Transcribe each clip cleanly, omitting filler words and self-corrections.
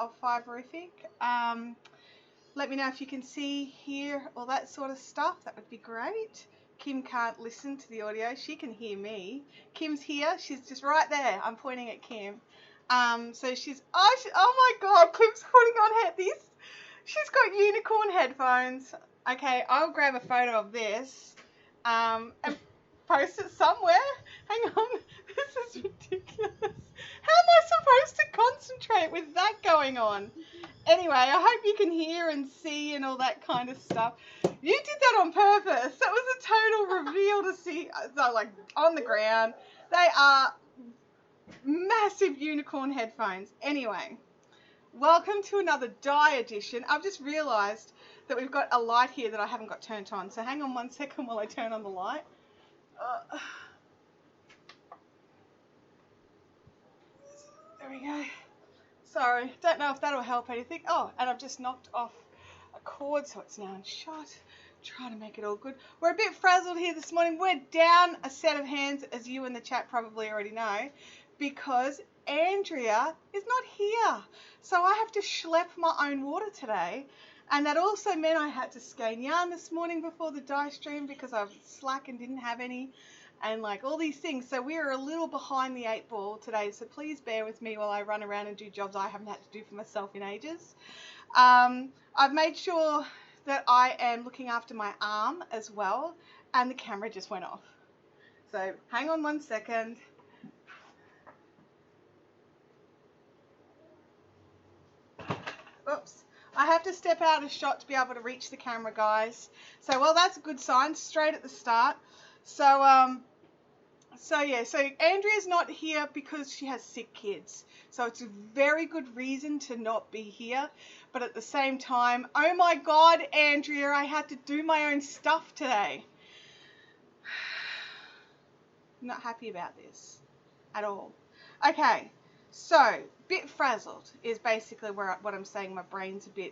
of Fiberific. Let me know if you can see, hear, all that sort of stuff. That would be great. Kim can't listen to the audio. She can hear me. Kim's here. She's just right there. I'm pointing at Kim. So she's, oh my God, Kim's putting on this. She's got unicorn headphones. Okay, I'll grab a photo of this and post it somewhere. Hang on. This is ridiculous. How am I supposed to concentrate with that going on? Anyway, I hope you can hear and see and all that kind of stuff. You did that on purpose. That was a total reveal to see. So, like, on the ground. They are massive unicorn headphones. Anyway, welcome to another dye edition. I've just realised that we've got a light here that I haven't got turned on. So hang on 1 second while I turn on the light. There we go. Sorry, don't know if that'll help anything. Oh, and I've just knocked off a cord, so it's now in shot. Trying to make it all good. We're a bit frazzled here this morning. We're down a set of hands, as you in the chat probably already know, because Andrea is not here. So I have to schlep my own water today. And that also meant I had to skein yarn this morning before the dye stream because I was slack and didn't have any. And like all these things. So we are a little behind the 8 ball today. So please bear with me while I run around and do jobs I haven't had to do for myself in ages. I've made sure that I am looking after my arm as well. And the camera just went off. So hang on 1 second. Oops. I have to step out of shot to be able to reach the camera, guys. So, well, that's a good sign, straight at the start. So Andrea's not here because she has sick kids. So it's a very good reason to not be here. But at the same time, oh my God, Andrea, I had to do my own stuff today. I'm not happy about this at all. Okay, so bit frazzled is basically what I'm saying. My brain's a bit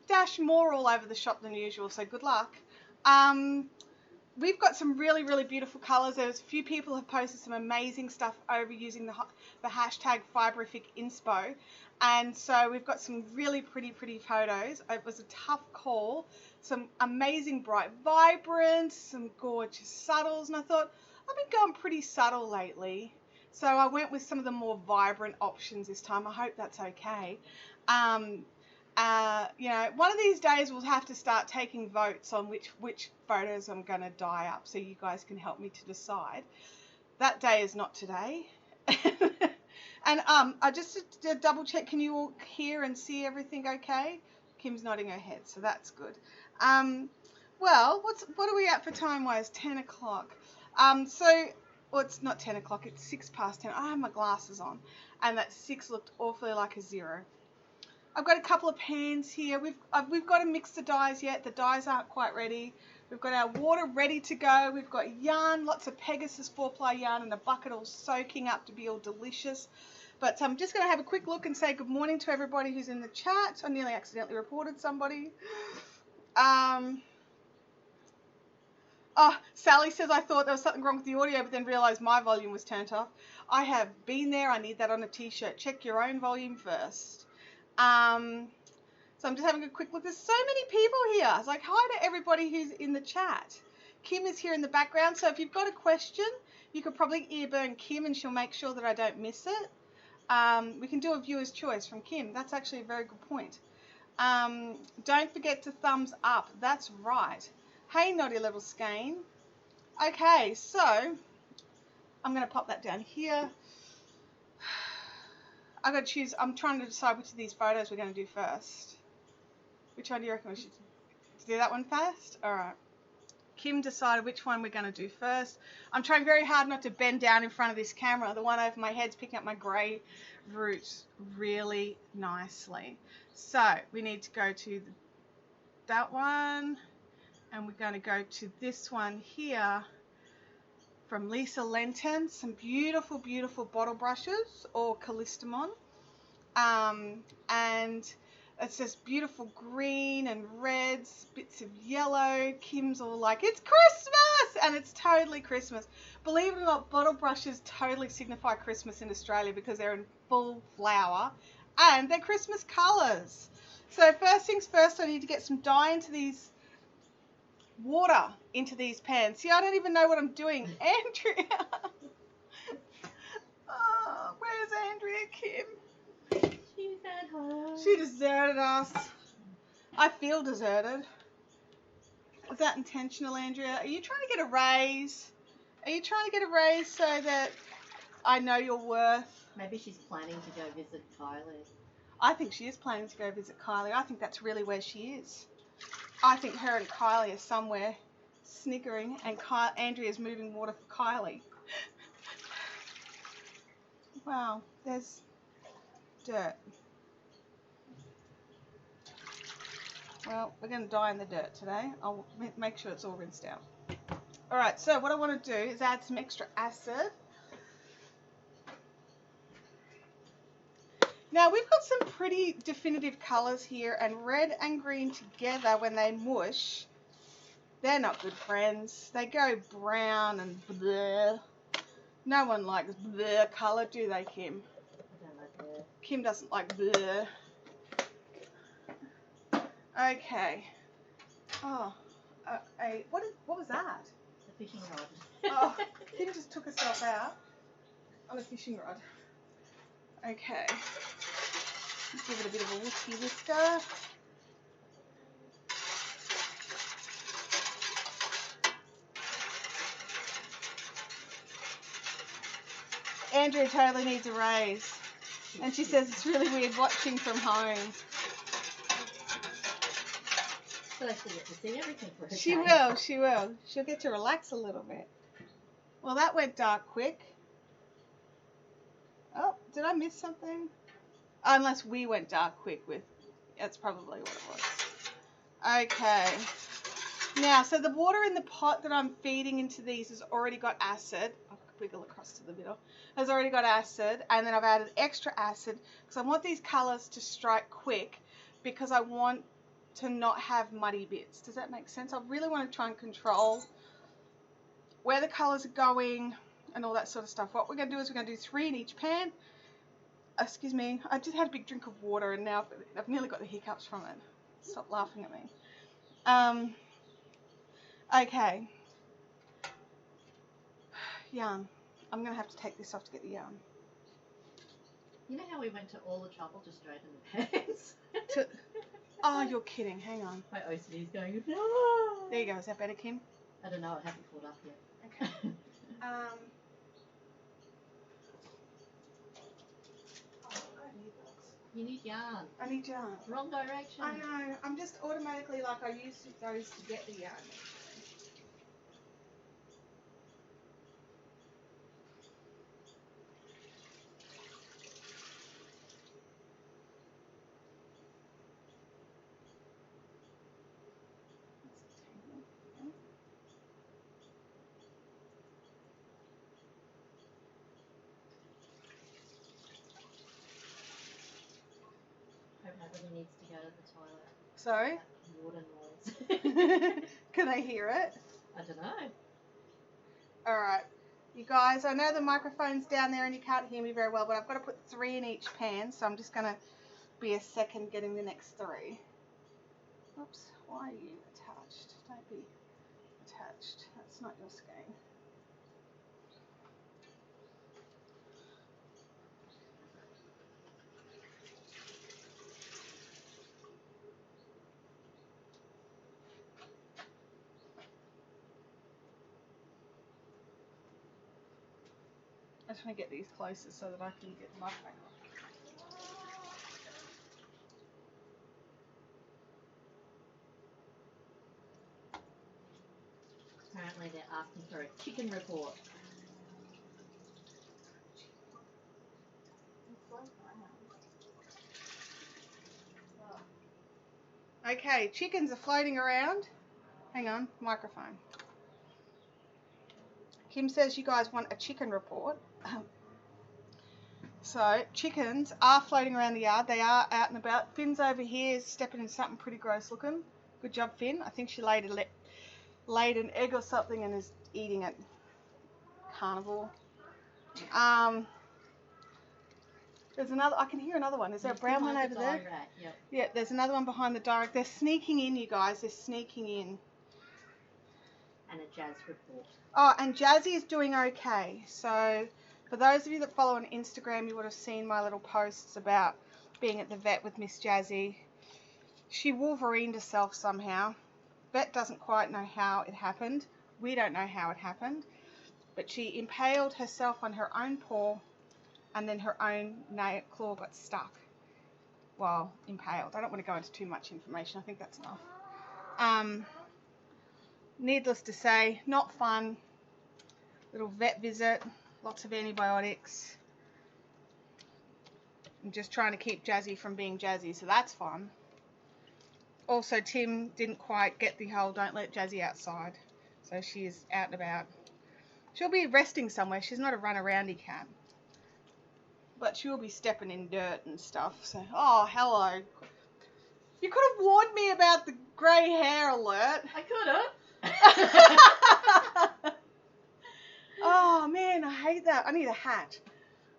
dash more all over the shop than usual, so good luck. We've got some really, really beautiful colours. There's a few people have posted some amazing stuff over using the hashtag fiberificinspo. And so we've got some really pretty photos. It was a tough call. Some amazing bright vibrance, some gorgeous subtles. And I thought, I've been going pretty subtle lately. So I went with some of the more vibrant options this time. I hope that's okay. You know, one of these days we'll have to start taking votes on which photos I'm going to dye up so you guys can help me to decide. That day is not today. And I just to double check, can you all hear and see everything okay? Kim's nodding her head, so that's good. Well, what are we at for time-wise? 10 o'clock. Well, it's not 10 o'clock, it's 6 past 10. I have my glasses on, and that 6 looked awfully like a 0. I've got a couple of pans here. We've got to mix the dyes yet. The dyes aren't quite ready. We've got our water ready to go. We've got yarn, lots of Pegasus 4-ply yarn in a bucket all soaking up to be all delicious. But I'm just going to have a quick look and say good morning to everybody who's in the chat. I nearly accidentally reported somebody. Oh, Sally says, I thought there was something wrong with the audio, but then realised my volume was turned off. I have been there. I need that on a t-shirt. Check your own volume first. So I'm just having a quick look. There's so many people here. It's like, hi to everybody who's in the chat. Kim is here in the background. So if you've got a question, you could probably earburn Kim and she'll make sure that I don't miss it. We can do a viewer's choice from Kim. That's actually a very good point. Don't forget to thumbs up. That's right. Hey, naughty little skein. Okay, so I'm going to pop that down here. I've got to choose. I'm trying to decide which of these photos we're going to do first. Which one do you reckon we should do? That one first? All right. Kim decided which one we're going to do first. I'm trying very hard not to bend down in front of this camera. The one over my head's picking up my grey roots really nicely. So we need to go to that one. And we're going to go to this one here from Lisa Lenton. Some beautiful, beautiful bottle brushes or Callistemon. And it's just beautiful green and reds, bits of yellow. Kim's all like, it's Christmas! And it's totally Christmas. Believe it or not, bottle brushes totally signify Christmas in Australia because they're in full flower and they're Christmas colours. So first things first, I need to get some dye into these, water into these pans. See, I don't even know what I'm doing. Andrea. Oh, where's Andrea, Kim? She's at home. She deserted us. I feel deserted. Is that intentional, Andrea? Are you trying to get a raise? Are you trying to get a raise so that I know your worth? Maybe she's planning to go visit Kylie. I think she is planning to go visit Kylie. I think that's really where she is. I think her and Kylie are somewhere sniggering, and Andrea's moving water for Kylie. Wow, there's dirt. Well, we're going to dye in the dirt today. I'll make sure it's all rinsed out. Alright, so what I want to do is add some extra acid. Now, we've got some pretty definitive colours here, and red and green together, when they mush, they're not good friends. They go brown and bleh. No one likes bleh colour, do they, Kim? I don't like bleh. Kim doesn't like bleh. Okay. Oh, what was that? The fishing rod. Oh, Kim just took herself out on a fishing rod. Okay. Give it a bit of a whisky whisker. Andrea totally needs a raise. And she says it's really weird watching from home. She'll actually get to see everything for her. She will, she will. She'll get to relax a little bit. Well, that went dark quick. Oh, did I miss something? Unless we went dark quick with, that's probably what it was. Okay. Now, so the water in the pot that I'm feeding into these has already got acid. I'll wiggle across to the middle. Has already got acid, and then I've added extra acid because I want these colours to strike quick, because I want to not have muddy bits. Does that make sense? I really want to try and control where the colours are going and all that sort of stuff. What we're going to do is we're going to do 3 in each pan. Excuse me, I just had a big drink of water and now I've nearly got the hiccups from it. Stop laughing at me. Okay. Yarn. I'm going to have to take this off to get the yarn. You know how we went to all the trouble to straighten the pants? Oh, you're kidding. Hang on. My OCD is going, no. There you go. Is that better, Kim? I don't know. I haven't caught up yet. Okay. You need yarn. I need yarn. Wrong direction. I know. I'm just automatically like I use those to get the yarn. Nobody needs to go to the toilet. Sorry? Water noise. Can they hear it? I don't know. Alright. You guys, I know the microphone's down there and you can't hear me very well, but I've got to put 3 in each pan, so I'm just going to be a second getting the next 3. Oops, why are you attached? Don't be attached. That's not your skein. I just want to get these closer so that I can get the microphone on. Apparently they're asking for a chicken report. Okay, chickens are floating around. Hang on, microphone. Kim says you guys want a chicken report. So, chickens are floating around the yard. They are out and about. Finn's over here is stepping in something pretty gross looking. Good job, Finn. I think she laid an egg or something and is eating it. Carnivore. There's another, I can hear another one. Is there a brown one over there? Rat, yep. Yeah, there's another one behind the direct. They're sneaking in, you guys. They're sneaking in. And a Jazz report. Oh, and Jazzy is doing okay. So, for those of you that follow on Instagram, you would have seen my little posts about being at the vet with Miss Jazzy. She Wolverined herself somehow. Vet doesn't quite know how it happened. We don't know how it happened. But she impaled herself on her own paw, and then her own nail claw got stuck while impaled. I don't want to go into too much information. I think that's enough. Needless to say, not fun. Little vet visit, lots of antibiotics. I'm just trying to keep Jazzy from being Jazzy, so that's fun. Also, Tim didn't quite get the whole don't let Jazzy outside, so she is out and about. She'll be resting somewhere. She's not a run-aroundy cat. But she'll be stepping in dirt and stuff. So, oh, hello. You could have warned me about the grey hair alert. I could have. Oh, man, I hate that. I need a hat.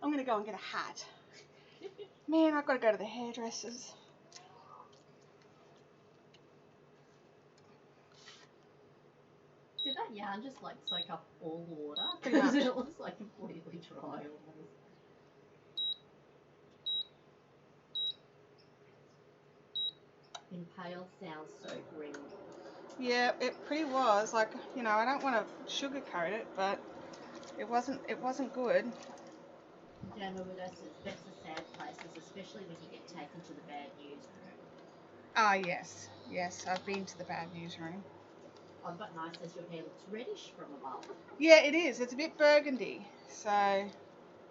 I'm going to go and get a hat. Man, I've got to go to the hairdressers. Did that yarn just like soak up all the water? Pretty much. It looks like completely dry almost. Impale sounds so grim. Yeah, it pretty was. Like, you know, I don't want to sugarcoat it, but it wasn't good. Gemma Widow says vets are sad places, especially when you get taken to the bad news room. Ah, yes. Yes, I've been to the bad news room. Oh, but nice says your hair looks reddish from above. Yeah, it is. It's a bit burgundy. So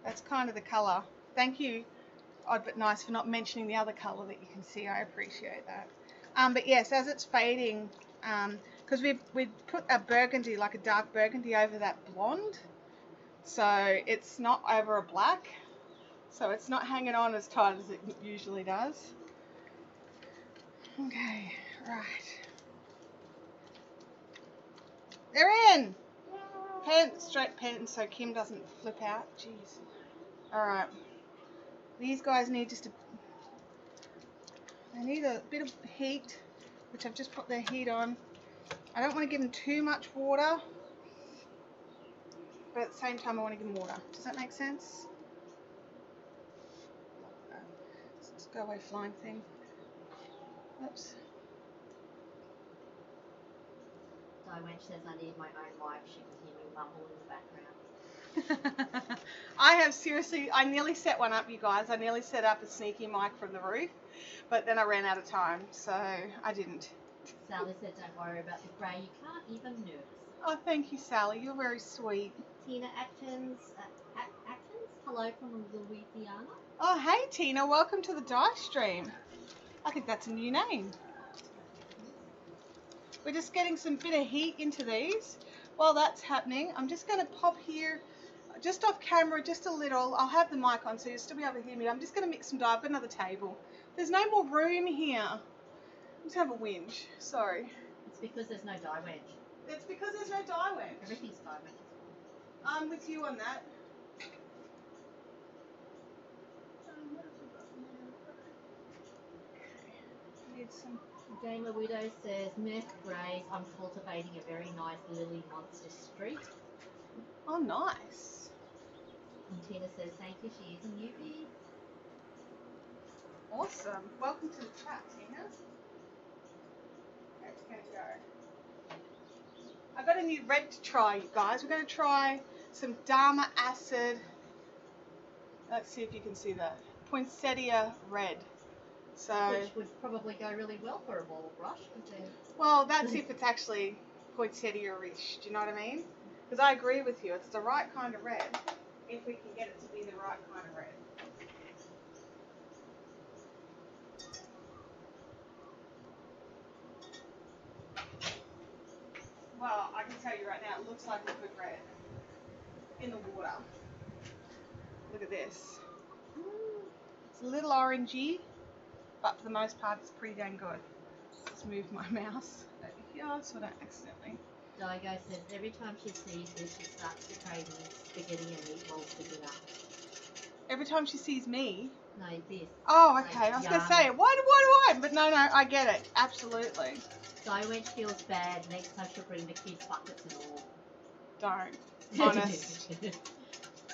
that's kind of the colour. Thank you, Odd But Nice, for not mentioning the other colour that you can see. I appreciate that. But yes, as it's fading, because we've put a burgundy, like a dark burgundy, over that blonde. So it's not over a black. So it's not hanging on as tight as it usually does. Okay, right. They're in! Straight pen so Kim doesn't flip out. Jeez. Alright. These guys need they need a bit of heat, which I've just put their heat on. I don't want to give them too much water, but at the same time I want to give them water. Does that make sense? Let's go away flying thing. Oops. Wench says I need my own mic. She can hear me mumble in the background. I nearly set one up, you guys. I nearly set up a sneaky mic from the roof, but then I ran out of time, so I didn't. Sally said don't worry about the grey, you can't even notice. Oh, thank you, Sally. You're very sweet. Tina Atkins, hello from Louisiana. Oh, hey, Tina. Welcome to the Dyestream. I think that's a new name. We're just getting some bit of heat into these. While that's happening, I'm just going to pop here, just off camera, just a little. I'll have the mic on so you'll still be able to hear me. I'm just going to mix some dye. I've got another table. There's no more room here. I just have a whinge. Sorry. It's because there's no dye wedge. It's because there's no dye wedge. Everything's dye wedge. I'm with you on that. Need some. Gamer Widow says, Meth Grays, I'm cultivating a very nice lily monster street. Oh, nice. And Tina says, thank you, she is a newbie. Awesome. Welcome to the chat, Tina. Okay, it's going to go. I've got a new red to try, you guys. We're going to try some Dharma Acid. Let's see if you can see that. Poinsettia red. So, which would probably go really well for a ball brush. Well, that's if it's actually poinsettia-ish. Do you know what I mean? Because I agree with you. It's the right kind of red if we can get it to be the right kind of red. Well, I can tell you right now, it looks like liquid red in the water. Look at this. It's a little orangey, but for the most part, it's pretty dang good. Just move my mouse over here so I don't accidentally. Daigo says every time she sees this, she starts to crave spaghetti and meatballs for dinner. Every time she sees me. No, this. Oh, okay. Like I was going to yarn. say, why do I? But no, I get it. Absolutely. Wench feels bad. Next time she'll bring the kids buckets and all. Don't. Honest.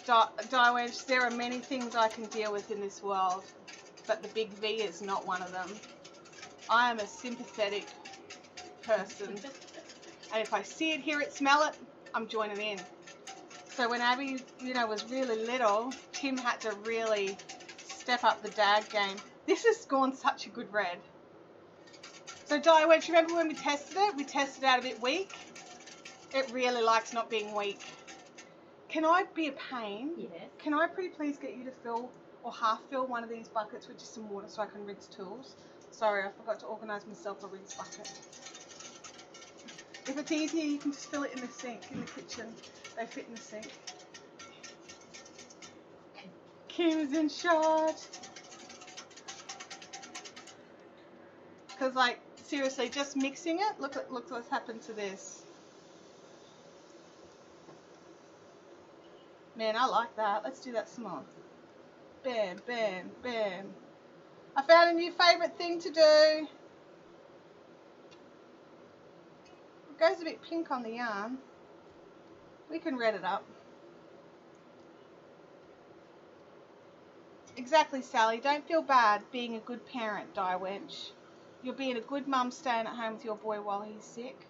Wench, there are many things I can deal with in this world, but the big V is not one of them. I am a sympathetic person. And if I see it, hear it, smell it, I'm joining in. So when Abby, was really little, Tim had to really step up the dad game. This has gone such a good red. So Wench, remember when we tested it? We tested it out a bit weak. It really likes not being weak. Can I be a pain? Yes. Can I pretty please get you to fill or half fill one of these buckets with just some water so I can rinse tools? Sorry, I forgot to organise myself a rinse bucket. If it's easier, you can just fill it in the sink, in the kitchen. They fit in the sink. Kim's in shot. Because, seriously, just mixing it, look what's happened to this. Man, I like that. Let's do that some more. Bam, bam, bam. I found a new favourite thing to do. It goes a bit pink on the yarn. We can red it up. Exactly, Sally. Don't feel bad being a good parent, Wench. You're being a good mum staying at home with your boy while he's sick.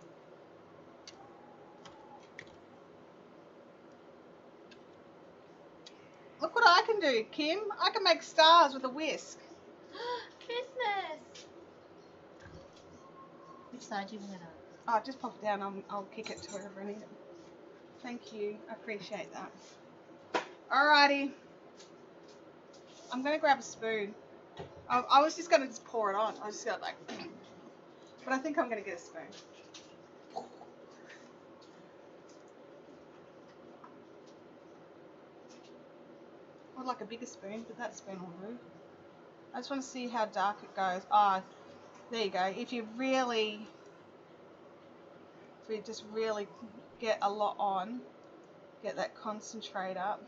Look what I can do, Kim. I can make stars with a whisk. Christmas! Which side do you want it on? Oh, just pop it down. I'll kick it to wherever I need it. Thank you. I appreciate that. Alrighty. I'm going to grab a spoon. I was just going to just pour it on. I was just going to but I think I'm going to get a spoon. I'd like a bigger spoon, but that spoon will do. I just want to see how dark it goes. Ah, there you go. If you just really get a lot on, get that concentrate up.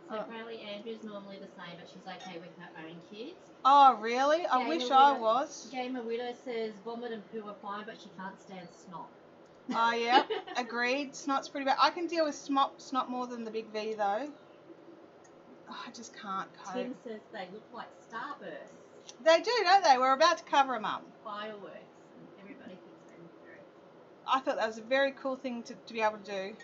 So apparently Andrew's normally the same, but she's okay with her own kids. Oh, really? I wish I was. Gamer Widow says vomit and poo are fine, but she can't stand snot. Oh, yeah. Agreed. Snot's pretty bad. I can deal with snot more than the big V, though. Oh, I just can't cope. Tim says they look like starbursts. They do, don't they? We're about to cover them up. Fireworks. And everybody thinks they look very cool. I thought that was a very cool thing to be able to do.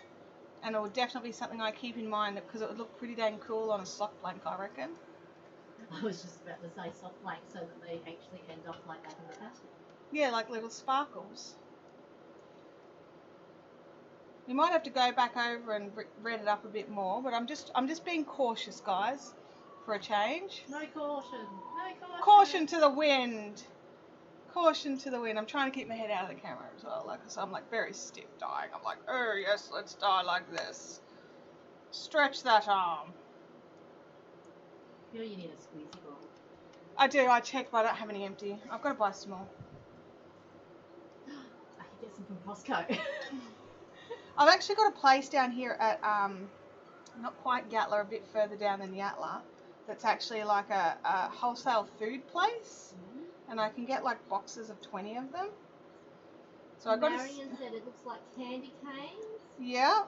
And it would definitely be something I keep in mind because it would look pretty dang cool on a sock blank, I reckon. I was just about to say soft blank so that they actually end up like that in the basket. Yeah, like little sparkles. You might have to go back over and red it up a bit more, but I'm just being cautious, guys, for a change. No caution. No caution. Caution to the wind. Caution to the wind. I'm trying to keep my head out of the camera as well. So I'm very stiff dyeing. I'm like, oh yes, let's dye like this. Stretch that arm. I feel you need a squeezy bottle. I do. I checked, but I don't have any empty. I've got to buy some more. I could get some from Costco. I've actually got a place down here at not quite Yatla, a bit further down than Yatla. That's actually like a wholesale food place. And I can get like boxes of 20 of them. So I got. Marion said it looks like candy canes. Yeah.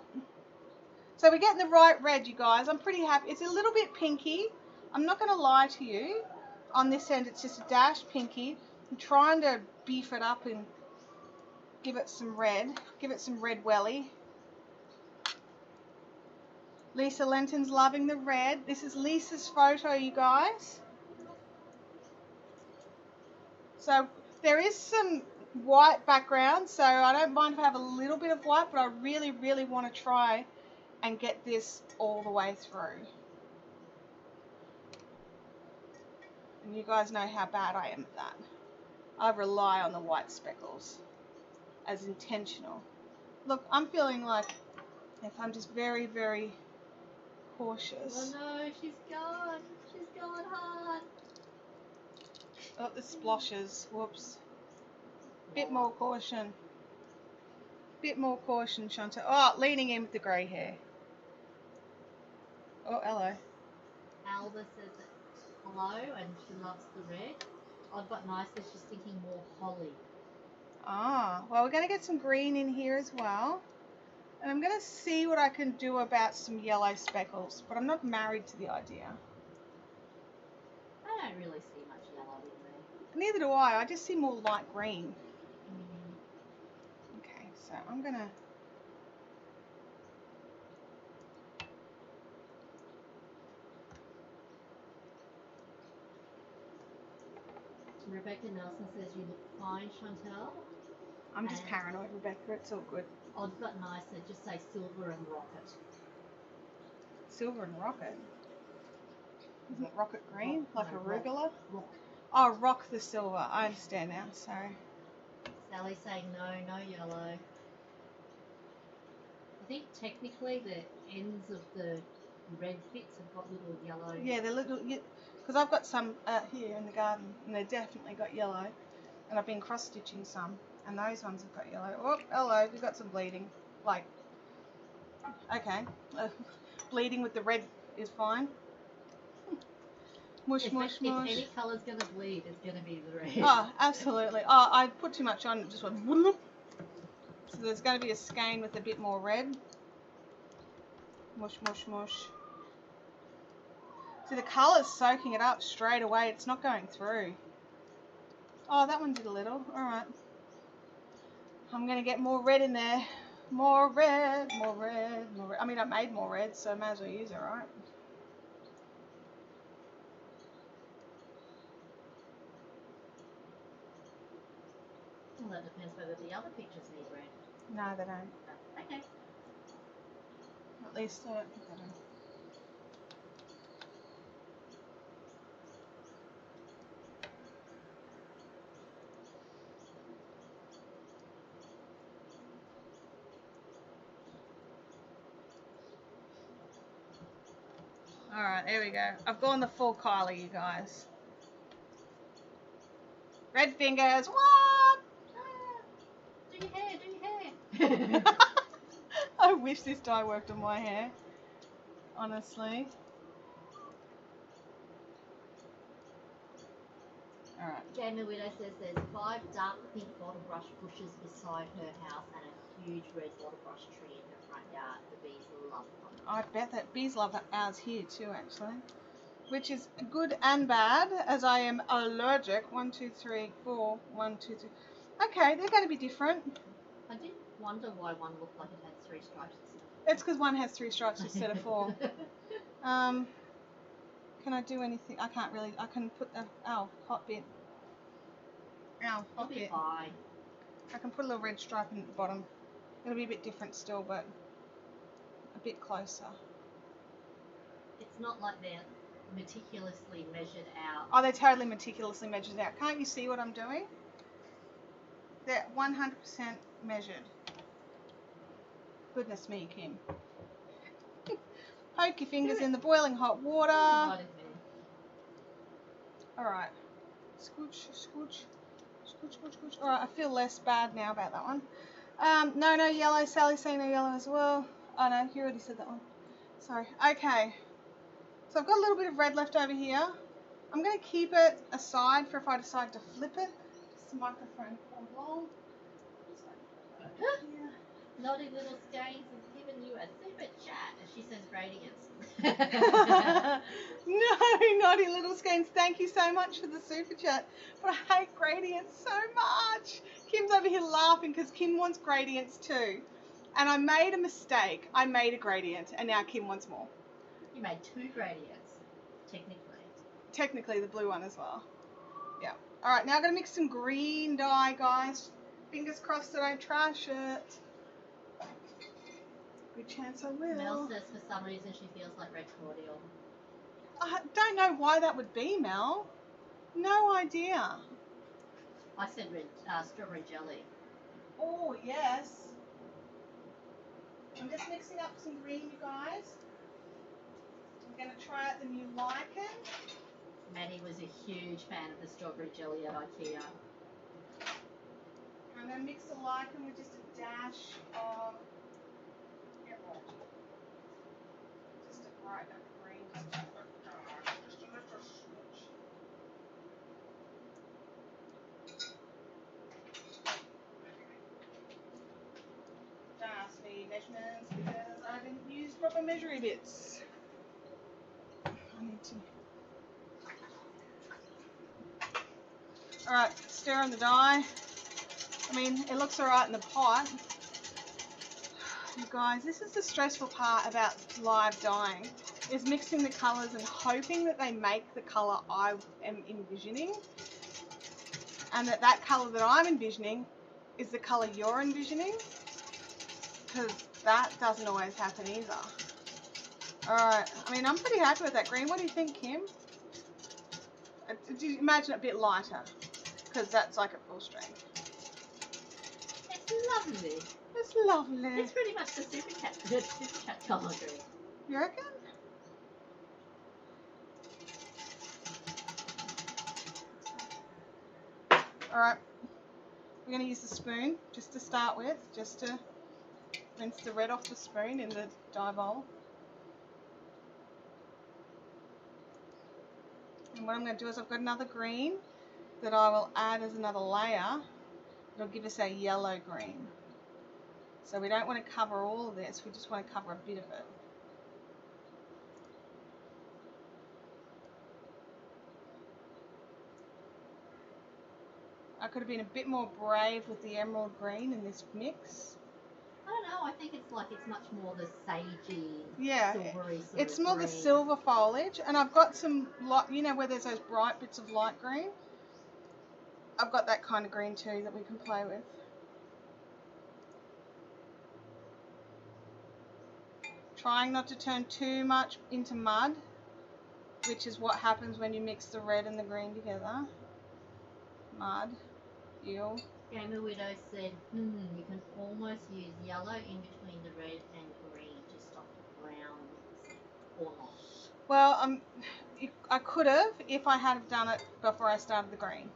So we're getting the right red, you guys. I'm pretty happy. It's a little bit pinky. I'm not going to lie to you. On this end, it's just a dash pinky. I'm trying to beef it up and give it some red. Give it some red welly. Lisa Lenton's loving the red. This is Lisa's photo, you guys. So there is some white background, so I don't mind if I have a little bit of white, but I really, really want to try and get this all the way through. And you guys know how bad I am at that. I rely on the white speckles as intentional. Look, I'm feeling like if I'm just very, very cautious. Oh no, she's gone. She's gone hard. Oh, the sploshes. Whoops. Bit more caution. Bit more caution, Shanta. Oh, leaning in with the grey hair. Oh, hello. Alba says that hello and she loves the red. I've got nice, she's thinking more holly. Ah, well, we're going to get some green in here as well. And I'm going to see what I can do about some yellow speckles, but I'm not married to the idea. I don't really see much yellow in there. Neither do I just see more light green. Okay, so I'm going to... Rebecca Nelson says you look fine, Chantel. I'm just paranoid, Rebecca. It's all good. I've got nicer. Just say silver and rocket. Silver and rocket? Isn't it rocket green? Like no, arugula? Rock. Oh, rock the silver. I understand now. Sorry. Sally's saying no yellow. I think technically the ends of the red fits have got little yellow. Yeah, they're little... Because I've got some here in the garden, and they've definitely got yellow. And I've been cross-stitching some, and those ones have got yellow. Oh, hello, we've got some bleeding. Like, okay. Bleeding with the red is fine. Mush, mush. If any colour's going to bleed, it's going to be the red. Oh, absolutely. Oh, I put too much on, it just went whoop. So there's going to be a skein with a bit more red. Mush, mush, mush. See, the colour's soaking it up straight away. It's not going through. Oh, that one did a little. Alright. I'm going to get more red in there. More red, more red, more red. I mean, I made more red, so I may as well use it, right? Well, that depends whether the other pictures need red. No, they don't. Okay. At least I don't think they do. Alright, there we go. I've gone the full Kylie, you guys. Red fingers. What? Do your hair, do your hair. I wish this dye worked on my hair. Honestly. Alright. Jamie Widow says there's 5 dark pink bottle brush bushes beside her house and a huge red bottle brush tree in her front yard. The bees love them. I bet that bees love ours here too, actually. Which is good and bad, as I am allergic. 1, 2, 3, 4. 1, 2, 3. Okay, they're going to be different. I did wonder why one looked like it had 3 stripes. It's because one has 3 stripes instead of 4. Can I do anything? I can't really. I can put the hot bit. Hot bit. Fine. I can put a little red stripe in at the bottom. It'll be a bit different still, but a bit closer. It's not like they're meticulously measured out. Oh, they're totally meticulously measured out. Can't you see what I'm doing? They're 100% measured. Goodness me, Kim. Poke your fingers in the boiling hot water. Alright. Scooch, scooch. Scooch, scooch, scooch. Alright, I feel less bad now about that one. No yellow. Sally's saying no yellow as well. Oh no, you already said that one. Sorry. Okay. So I've got a little bit of red left over here. I'm going to keep it aside for if I decide to flip it. Just the microphone for long. Naughty Little Skeins has given you a super chat, as she says gradients. No, Naughty Little Skeins, thank you so much for the super chat. But I hate gradients so much. Kim's over here laughing because Kim wants gradients too. And I made a mistake. I made a gradient, and now Kim wants more. You made 2 gradients, technically. Technically, the blue one as well. Yeah. All right, now I'm going to mix some green dye, guys. Fingers crossed that I don't trash it. Good chance I will. Mel says for some reason she feels like red cordial. I don't know why that would be, Mel. No idea. I said red, strawberry jelly. Oh, yes. I'm just mixing up some green, you guys. I'm going to try out the new lichen. Maddie was a huge fan of the strawberry jelly at IKEA. I'm going to mix the lichen with just a dash of emerald. Just a bright green. measurements because I didn't use proper measuring bits. I need to. Alright, stir on the dye. I mean, it looks alright in the pot. You guys, this is the stressful part about live dyeing, is mixing the colours and hoping that they make the colour I am envisioning, and that colour that I'm envisioning is the colour you're envisioning, because that doesn't always happen either. Alright, I mean, I'm pretty happy with that green. What do you think, Kim? Do you imagine it a bit lighter? Because that's like at full strength. It's lovely. It's lovely. It's pretty much the super cat colour green. You reckon? Alright, we're going to use the spoon just to start with, just to rinse the red off the spoon in the dye bowl. And what I'm going to do is I've got another green that I will add as another layer. It'll give us a yellow green. So we don't want to cover all of this, we just want to cover a bit of it. I could have been a bit more brave with the emerald green in this mix. I don't know, I think it's like it's much more the sagey, yeah, silvery sort it's of more green. the silver foliage, and I've got some, you know, where there's those bright bits of light green. I've got that kind of green too that we can play with. Trying not to turn too much into mud, which is what happens when you mix the red and the green together. Mud. Ew. Gamer Widow said, you can almost use yellow in between the red and green to stop the brown mixing, or not. Well, I could have if I had done it before I started the green.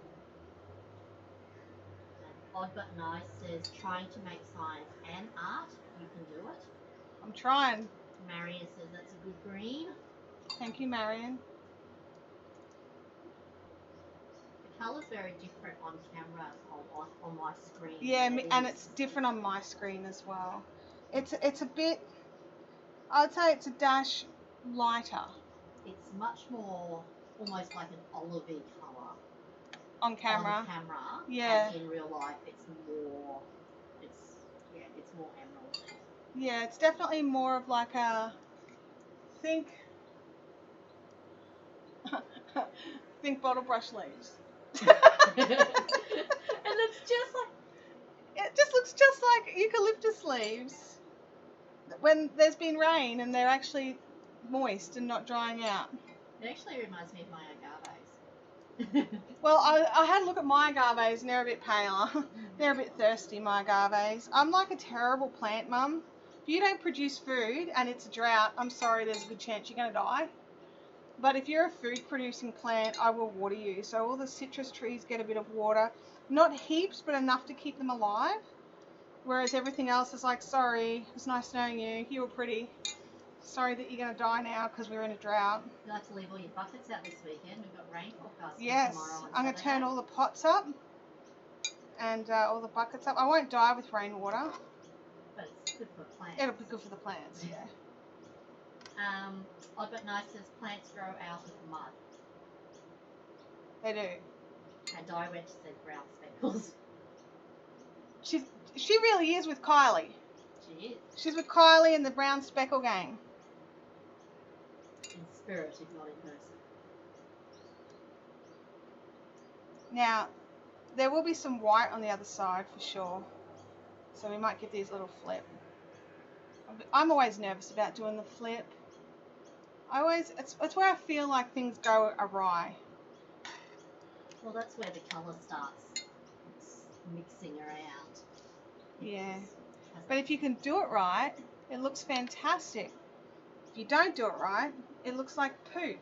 Odd But Nice says, trying to make science and art, you can do it. I'm trying. Marion says that's a good green. Thank you, Marion. The colour's very different on camera on my screen. Yeah, and it's different on my screen as well. It's a bit, I'd say it's a dash lighter. It's much more, almost like an olivey colour. On camera. On camera. Yeah. And in real life, it's more emerald. Yeah, it's definitely more of like a, think bottle brush leaves. And it's just like, it just looks just like eucalyptus leaves when there's been rain and they're actually moist and not drying out. It actually reminds me of my agaves. Well, I had a look at my agaves and they're a bit paler. They're a bit thirsty, my agaves. I'm like a terrible plant mum. If you don't produce food and it's a drought, I'm sorry, there's a good chance you're going to die. But if you're a food-producing plant, I will water you. So all the citrus trees get a bit of water. Not heaps, but enough to keep them alive. Whereas everything else is like, sorry, it was nice knowing you. You were pretty. Sorry that you're going to die now because we're in a drought. You'll have to leave all your buckets out this weekend. We've got rain forecast Yes, tomorrow. I'm going to turn all the pots up and all the buckets up. I won't die with rainwater. But it's good for plants. It'll be good for the plants, yeah. Odd But Nice says plants grow out of mud. They do. And Direct said brown speckles. She really is with Kylie. She is. She's with Kylie and the brown speckle gang. In spirit, if not in person. Now, there will be some white on the other side for sure. So we might give these a little flip. I'm always nervous about doing the flip. It's where I feel like things go awry. Well, that's where the colour starts mixing around. Yeah. But if you can do it right, it looks fantastic. If you don't do it right, it looks like poop.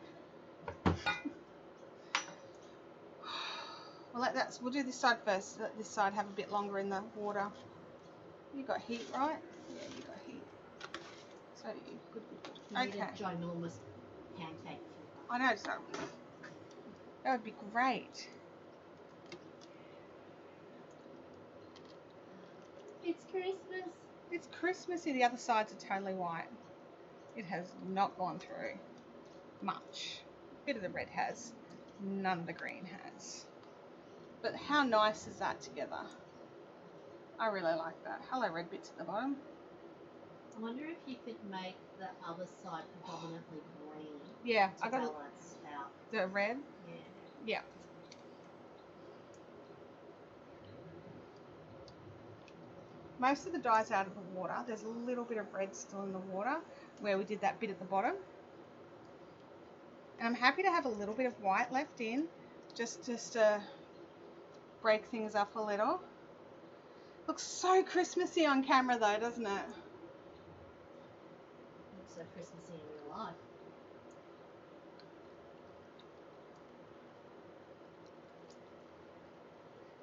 We'll do this side first. Let this side have a bit longer in the water. You got heat, right? Yeah, you got heat. So do you. Good. You need Okay. a ginormous pancake. I know, so that would be great. It's Christmas. It's Christmassy. The other sides are totally white. It has not gone through much. A bit of the red has. None of the green has. But how nice is that together? I really like that. Hello, red bits at the bottom. I wonder if you could make the other side predominantly green. Yeah, to I got balance out. the red. Yeah. Yeah. Most of the dye's out of the water. There's a little bit of red still in the water where we did that bit at the bottom. And I'm happy to have a little bit of white left in just to break things up a little. Looks so Christmassy on camera though, doesn't it? Looks so Christmassy in real life.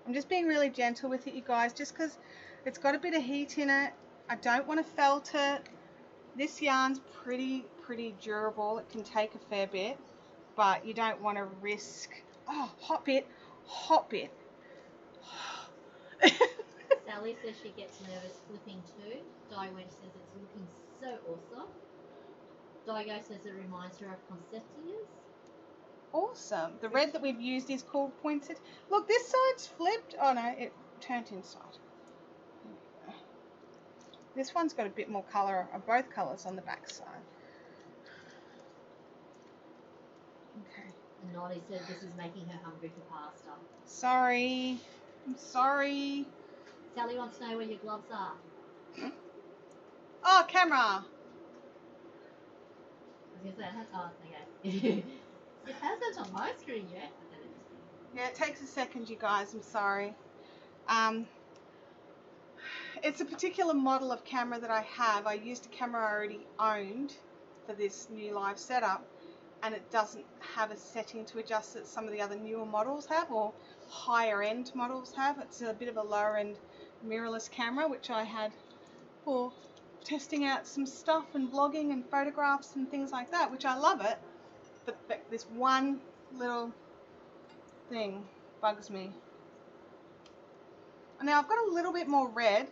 I'm just being really gentle with it, you guys, just because it's got a bit of heat in it. I don't want to felt it. This yarn's pretty durable. It can take a fair bit, but you don't want to risk... Oh, hot bit. Sally says she gets nervous flipping too. Daigo says it's looking so awesome. Daigo says it reminds her of concertinas. Awesome. The red that we've used is called pointed. Look, this side's flipped. Oh no, it turned inside. This one's got a bit more colour, of both colours on the back side. Okay. And Noddy said this is making her hungry for pasta. Sorry. I'm sorry. Sally wants to know where your gloves are. Oh, camera. I was going to say, oh, okay. It hasn't on my screen yet. Yeah, it takes a second, you guys. I'm sorry. It's a particular model of camera that I have. I used a camera I already owned for this new live setup, and it doesn't have a setting to adjust that some of the other newer models have, or higher end models have. It's a bit of a lower end mirrorless camera, which I had for testing out some stuff and vlogging and photographs and things like that, which I love it. But this one little thing bugs me. Now I've got a little bit more red,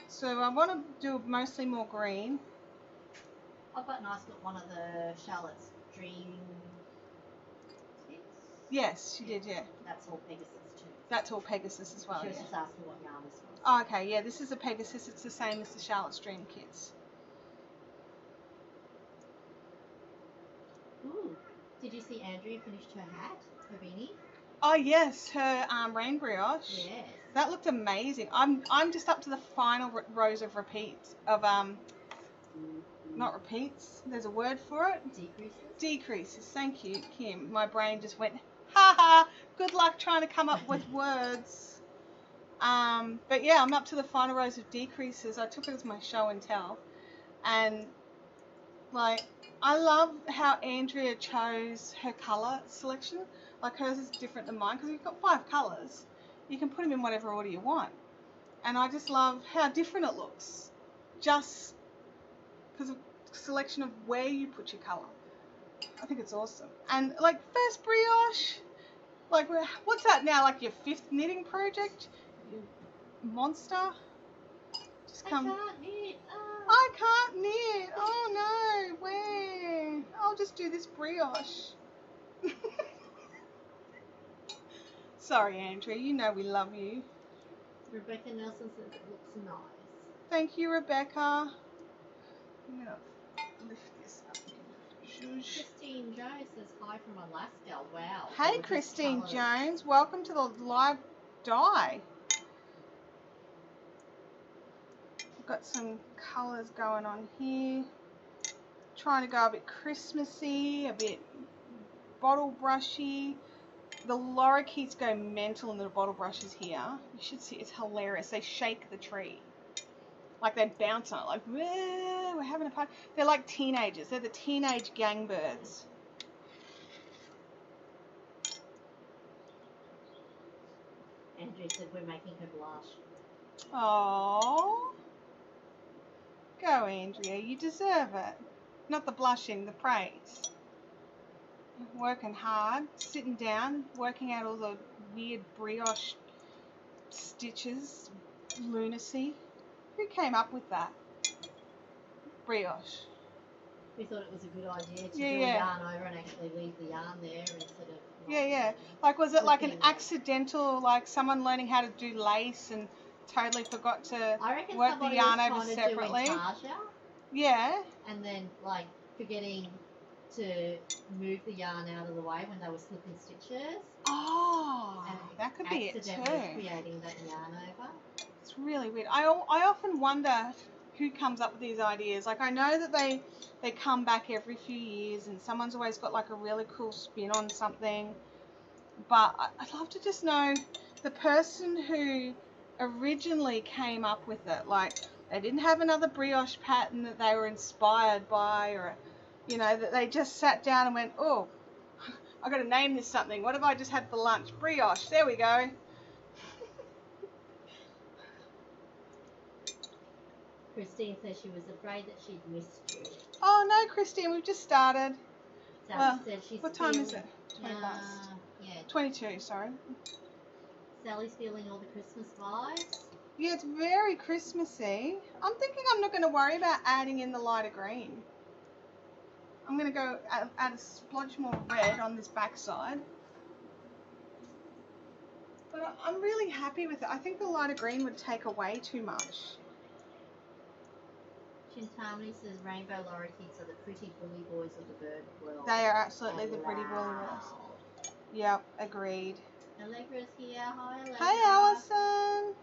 so I want to do mostly more green. I've got nice got one of the Charlotte's Dream tips. Yes, she did, yeah. That's all Pegasus too. That's all Pegasus as well, She was yeah. just asking what yarn this was. Oh, okay, yeah, this is a Pegasus. It's the same as the Charlotte's Dream kits. Ooh. Did you see Andrea finished her hat, her beanie? Oh yes, her rain brioche. Yes. That looked amazing. I'm just up to the final rows of repeats of not repeats. There's a word for it. Decreases. Decreases. Thank you, Kim. My brain just went, ha ha. Good luck trying to come up with words. But yeah, I'm up to the final rows of decreases. I took it as my show and tell, and like I love how Andrea chose her color selection. Like hers is different than mine because we've got 5 colors. You can put them in whatever order you want, and I just love how different it looks, just because of selection of where you put your color. I think it's awesome. And like first brioche, like what's that now? Like your 5th knitting project, you monster. Just come. I can't knit. Oh. I can't knit. Oh no, where? I'll just do this brioche. Sorry, Andrea. You know we love you. Rebecca Nelson says it looks nice. Thank you, Rebecca. I'm gonna lift this up. Shush. Christine Jones says hi from Alaska. Wow. Hey, gorgeous Christine colours. Jones. Welcome to the live dye. I've got some colours going on here. Trying to go a bit Christmassy, a bit bottle brushy. The lorikeets go mental in the bottle brushes here. You should see, it's hilarious. They shake the tree. Like they bounce on it, like, we're having a party. They're like teenagers. They're the teenage gang birds. Andrea said we're making her blush. Aww. Go, Andrea. You deserve it. Not the blushing, the praise. Working hard, sitting down, working out all the weird brioche stitches, lunacy. Who came up with that? Brioche. We thought it was a good idea to Yeah, do yeah. a yarn over and actually leave the yarn there instead of. Yeah. Like, was it like an flipping. accidental, like someone learning how to do lace and totally forgot to I reckon work the somebody yarn was over trying to separately? do intarsia Yeah. and then like forgetting to move the yarn out of the way when they were slipping stitches. Oh, And that could be it too. accidentally creating that yarn over. It's really weird. I often wonder who comes up with these ideas. Like, I know that they come back every few years and someone's always got like a really cool spin on something. But I'd love to just know the person who originally came up with it. Like, they didn't have another brioche pattern that they were inspired by, or, you know, that they just sat down and went, oh, I've got to name this something. What have I just had for lunch? Brioche. There we go. Christine says she was afraid that she'd missed you. Oh, no, Christine, we've just started. Sally said she's What time is feeling, it? 20 past. Yeah. 22, sorry. Sally's feeling all the Christmas vibes. Yeah, it's very Christmassy. I'm thinking I'm not going to worry about adding in the lighter green. I'm going to go add a splodge more red on this back side. But I'm really happy with it. I think the lighter green would take away too much. Chintamani says rainbow lorikeets are the pretty bully boys of the bird world. They are absolutely the pretty bully boys. Yep, agreed. Allegra's here. Hi, Allegra. Hey, Alison.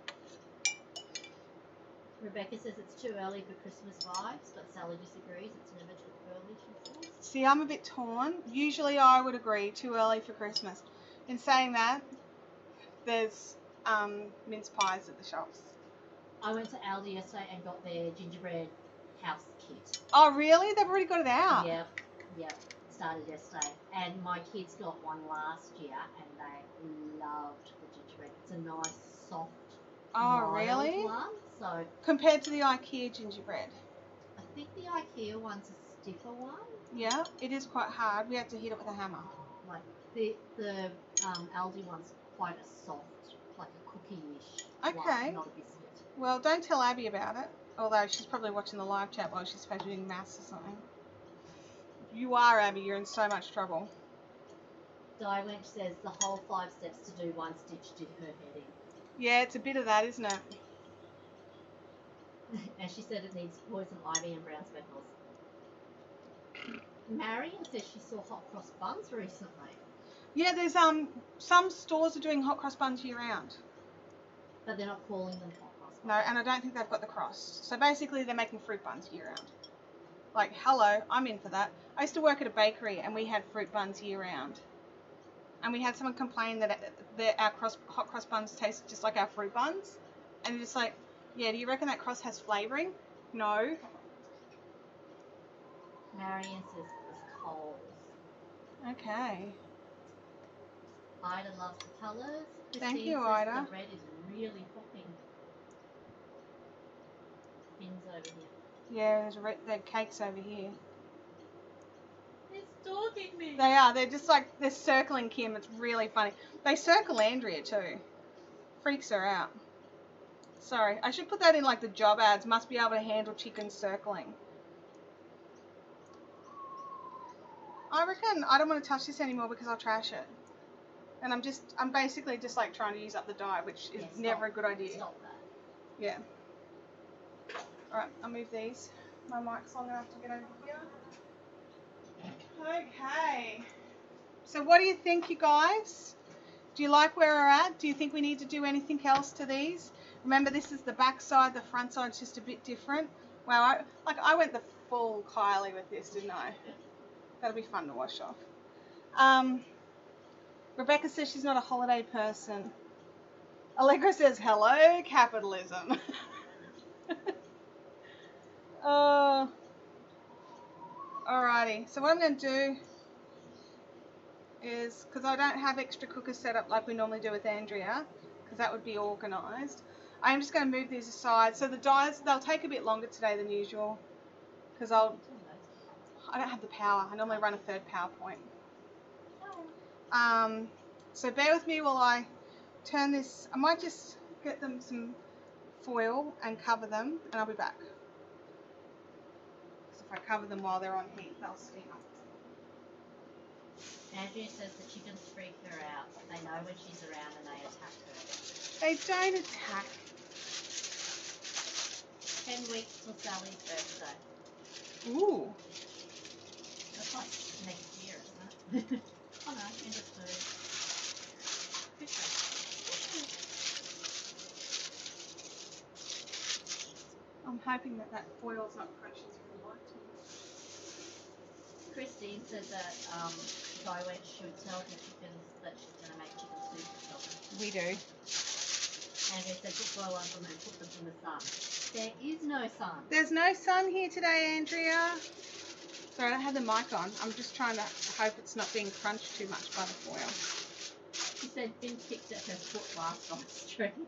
Rebecca says it's too early for Christmas vibes, but Sally disagrees. It's never too early, she says. See, I'm a bit torn. Usually I would agree, too early for Christmas. In saying that, there's mince pies at the shops. I went to Aldi yesterday and got their gingerbread house kit. Oh, really? They've already got it out? Yep. Started yesterday. And my kids got one last year and they loved the gingerbread. It's a nice, soft, mild really? one. So compared to the IKEA gingerbread? I think the IKEA one's a stiffer one. Yeah, it is quite hard. We have to hit it with a hammer. Like the Aldi one's quite a soft, like a cookie-ish Okay. one, not a biscuit. Well, don't tell Abby about it. Although she's probably watching the live chat while she's supposed to be doing maths or something. If you are, Abby, you're in so much trouble. Di Lynch says the whole 5 steps to do one stitch did her head in. Yeah, it's a bit of that, isn't it? And she said it needs poison ivy and brown speckles. Marion says she saw hot cross buns recently. Yeah, there's some stores are doing hot cross buns year round. But they're not calling them hot cross buns. No, and I don't think they've got the cross. So basically they're making fruit buns year round. Like, hello, I'm in for that. I used to work at a bakery and we had fruit buns year round. And we had someone complain that our hot cross buns taste just like our fruit buns. And they're just like, yeah, do you reckon that cross has flavouring? No. Marion says it was cold. Okay. Ida loves the colours. Thank Christine you, says Ida. the red is really popping. Pins over here. Yeah, there's cakes over here. They're stalking me. They are. They're just like, they're circling Kim. It's really funny. They circle Andrea too. Freaks her out. Sorry, I should put that in like the job ads. Must be able to handle chickens circling. I reckon I don't want to touch this anymore because I'll trash it. And I'm basically just like trying to use up the dye, which is never a good idea. Stop that. Yeah. Alright, I'll move these. My mic's long enough to get over here. Okay. So what do you think, you guys? Do you like where we're at? Do you think we need to do anything else to these? Remember, this is the back side. The front side's just a bit different. Wow, I went the full Kylie with this, didn't I? That'll be fun to wash off. Rebecca says she's not a holiday person. Allegra says, hello, capitalism. Alrighty, so what I'm going to do is, because I don't have extra cookers set up like we normally do with Andrea, because that would be organised, I'm just going to move these aside. So the dyes, they'll take a bit longer today than usual, because I don't have the power. I normally run a third PowerPoint. So bear with me while I turn this. I might just get them some foil and cover them, and I'll be back. Because if I cover them while they're on heat, they'll steam up. Andrea says the chickens freak her out. They know when she's around and they attack her. They don't attack. 10 weeks till Sally's birthday. Ooh. That's like next year, isn't it? Oh no, end of food. I'm hoping that that foil's not crunchy through the light. Christine said that Guy Went should tell the chickens that she's going to make chicken soup or something. We do. Andrea said just boil up them and put them in the sun. There is no sun. There's no sun here today, Andrea. Sorry, I don't have the mic on. I'm just trying to hope it's not being crunched too much by the foil. She said Finn kicked at her foot last Livestream.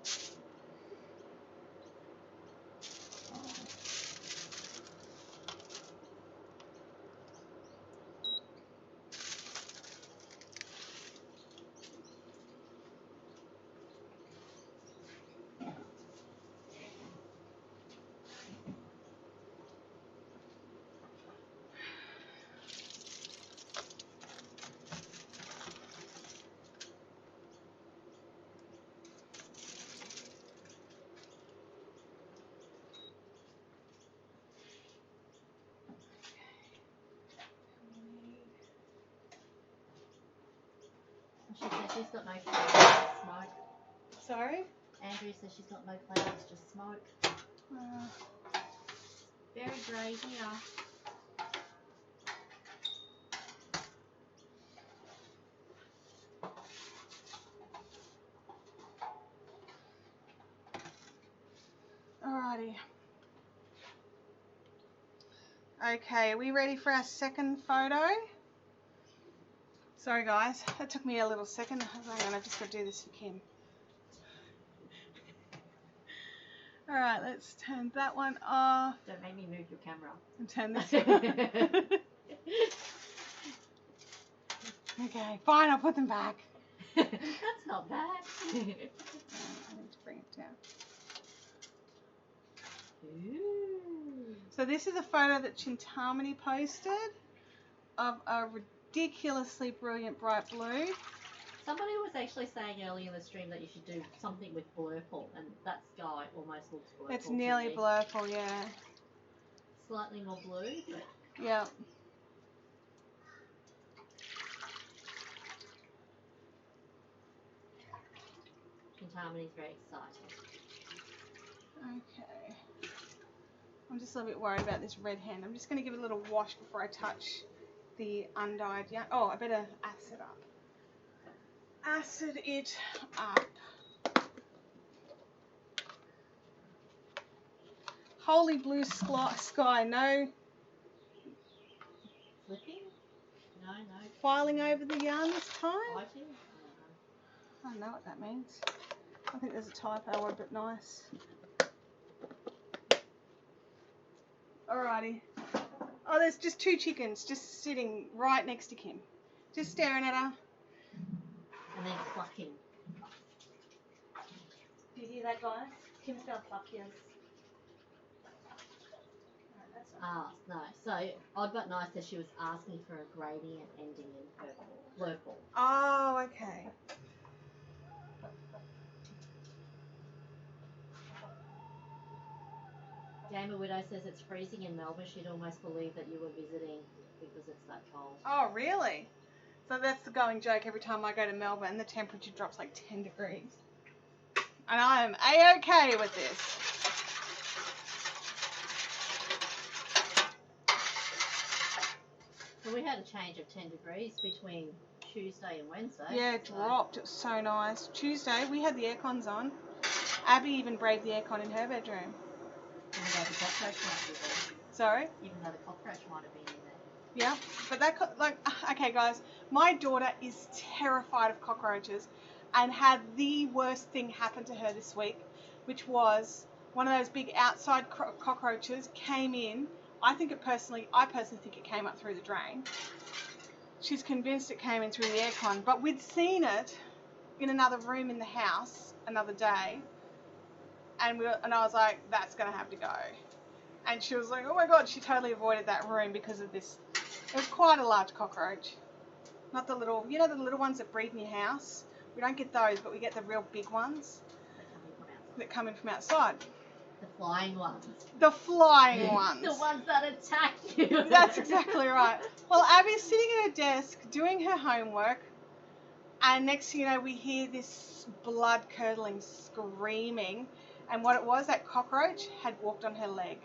She said she's got no flavours, just smoke. Sorry? Andrea says she's got no flavours, just smoke. Very grey here. Alrighty. Okay, are we ready for our second photo? Sorry guys, that took me a little second. Hang on, I've just got to do this for Kim. Alright, let's turn that one off. Don't make me move your camera. And turn this one. Okay, fine, I'll put them back. That's not bad. I need to bring it down. Ooh. So this is a photo that Chintamani posted of a ridiculously brilliant bright blue. Somebody was actually saying earlier in the stream that you should do something with blurple, and that sky almost looks blurple. It's nearly blurple, yeah. Slightly more blue, but Yeah. Chintamani's very excited. Okay. I'm just a little bit worried about this red hand. I'm just going to give it a little wash before I touch the undyed yarn. Oh, I better acid up. Acid it up. Holy blue sky. No Flipping? No. filing over the yarn this time. Fighting? I don't know what that means. I think there's a typo or a bit nice. Alrighty. Oh, there's just two chickens just sitting right next to Kim. Just staring at her. And then clucking. Do you hear that, guys? Kim's going to pluck yours. No. So, Odd But Nice says she was asking for a gradient ending in purple. Oh, okay. Gamer Widow says it's freezing in Melbourne. She'd almost believe that you were visiting because it's that cold. Oh, really? So that's the going joke every time I go to Melbourne, the temperature drops like 10 degrees. And I am A-okay with this. So we had a change of 10 degrees between Tuesday and Wednesday. Yeah, it dropped. It was so nice. Tuesday, we had the aircons on. Abby even braved the aircon in her bedroom. Even though the cockroach might be there. Sorry? Even though the cockroach might have been in there. Yeah, but that, okay guys, my daughter is terrified of cockroaches and had the worst thing happen to her this week, which was one of those big outside cockroaches came in. I personally think it came up through the drain. She's convinced it came in through the aircon, but we'd seen it in another room in the house another day. and I was like, that's gonna have to go. And she was like, oh my god, she totally avoided that room because of this. It was quite a large cockroach. Not the little, you know, the little ones that breed in your house. We don't get those, but we get the real big ones that come in from outside. The flying ones. The flying ones. The ones that attack you. That's exactly right. Well, Abby's sitting at her desk doing her homework, and next thing you know, we hear this blood-curdling screaming, and what it was, that cockroach had walked on her leg.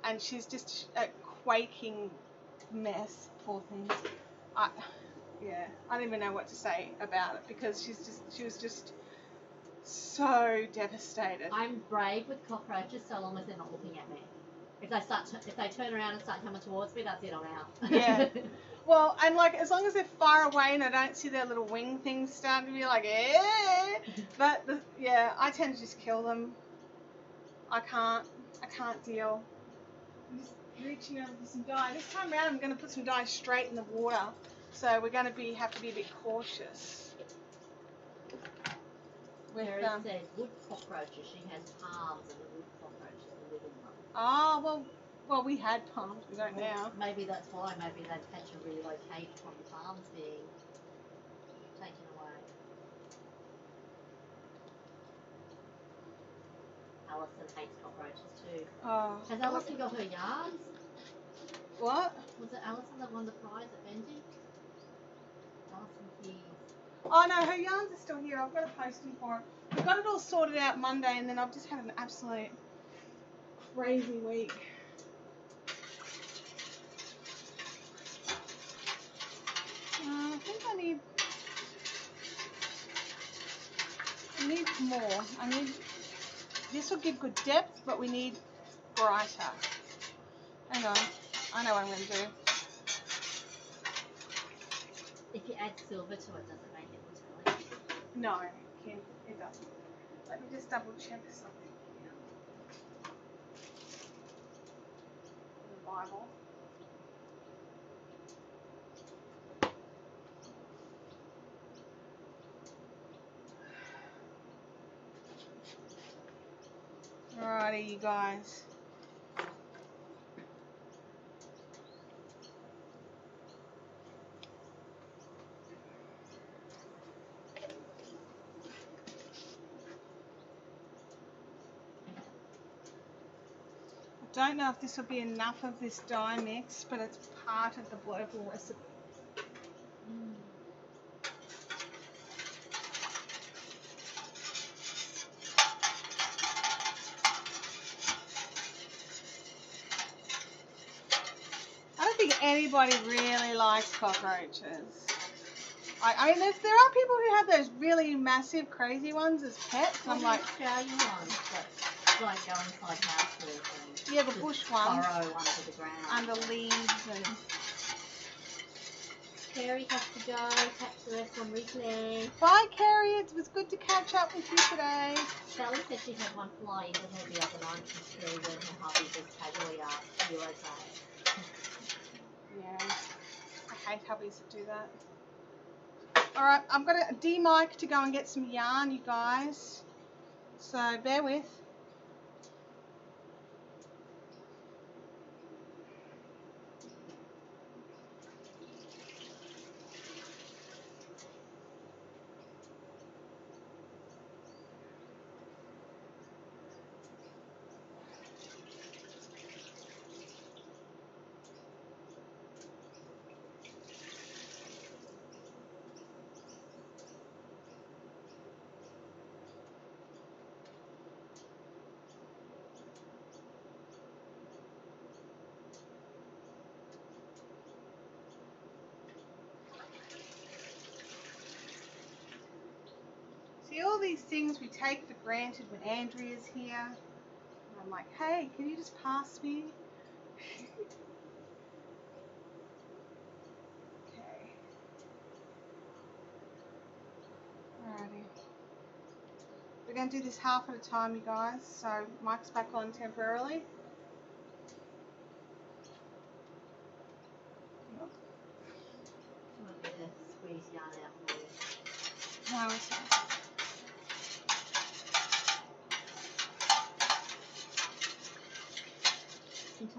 And she's just a quaking mess, poor thing. I don't even know what to say about it, because she was just so devastated. I'm brave with cockroaches so long as they're not looking at me. If they turn around and start coming towards me, that's it, I'm out. Yeah. Well, and like as long as they're far away and I don't see their little wing things starting to be like, eh. But I tend to just kill them. I can't deal. I'm just reaching over for some dye. This time around, I'm going to put some dye straight in the water. So we're going to have to be a bit cautious. Mary says wood cockroaches. She has palms, and the wood cockroaches live in them. Oh, well, we had palms. We don't now. Maybe that's why. Maybe they've had to relocate from the palms being taken away. Alison hates cockroaches too. Oh. Has Alison got her yarns? What? Was it Alison that won the prize at Benji? Alison Keys. Oh no, her yarns are still here. I've got a posting for her. We got it all sorted out Monday, and then I've just had an absolute crazy week. I think I need more. This will give good depth, but we need brighter. Hang on, I know what I'm going to do. If you add silver to it, does it make it metallic? No, Kim, it doesn't. Let me just double check something here. The Bible. Alrighty, you guys. I don't know if this will be enough of this dye mix, but it's part of the global recipe. I don't think anybody really likes cockroaches. I mean, there are people who have those really massive, crazy ones as pets. Well, I'm like, Australian ones that like go inside houses and yeah, the bush ones burrow under the ground, under leaves and. Carrie has to go catch the rest on replay. Bye, Carrie. It was good to catch up with you today. Sally said she had one fly into her the other night. She's through when her hubby just casually asked, "You okay?" Yeah, I hate hubbies that do that. Alright, I've got a D-mic to go and get some yarn, you guys. So bear with. See, all these things we take for granted when Andrea's here. And I'm like, hey, can you just pass me? Okay. Alrighty. We're going to do this half at a time, you guys. So mic's back on temporarily. I'm going to squeeze yarn out for you. No, it's not.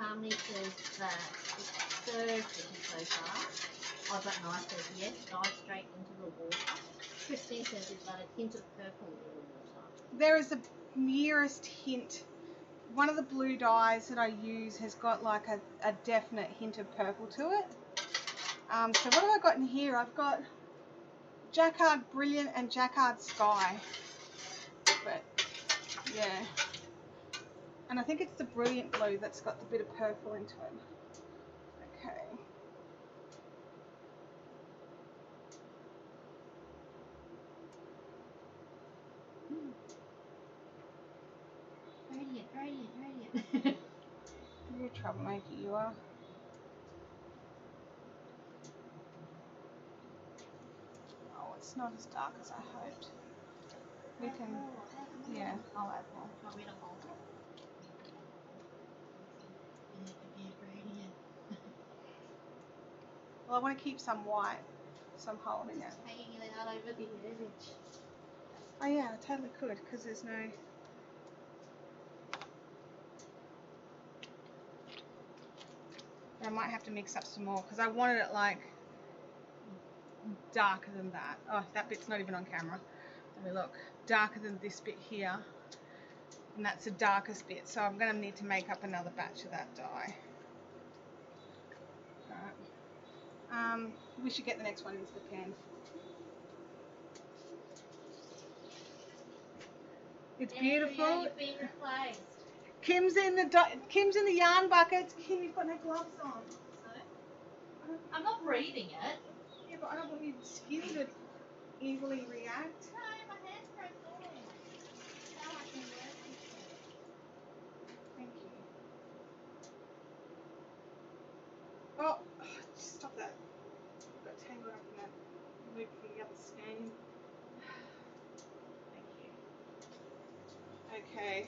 Harmony says that it's so sticky so far. I've got nice says yes, dive straight into the water. Christine says is that a hint of purple in the water. There is the merest hint. One of the blue dyes that I use has got like a definite hint of purple to it. So what have I got in here? I've got Jacquard Brilliant and Jacquard Sky. But yeah. And I think it's the Brilliant blue that's got the bit of purple into it. Okay. Radiant, radiant, radiant. You're a troublemaker, you are. Oh, it's not as dark as I hoped. We can, yeah, I'll add more. Want me to hold it? Radiant. Well, I want to keep some white, so I'm holding it. Hanging it out over the edge. Oh yeah, I totally could, because there's no... I might have to mix up some more, because I wanted it like darker than that. Oh, that bit's not even on camera. Let me look. Darker than this bit here. And that's the darkest bit, so I'm going to need to make up another batch of that dye. Alright. We should get the next one into the pan. It's beautiful. Yeah, you've been replaced. Kim's in the yarn bucket. Kim, you've got no gloves on. So? I'm not breathing it. Yeah, but I don't want your skin to evilly react. No, my hand's pressed on. Now I can work with it. Thank you. Oh, stop that. Got tangled up in that loop from the other skein. Thank you. Okay.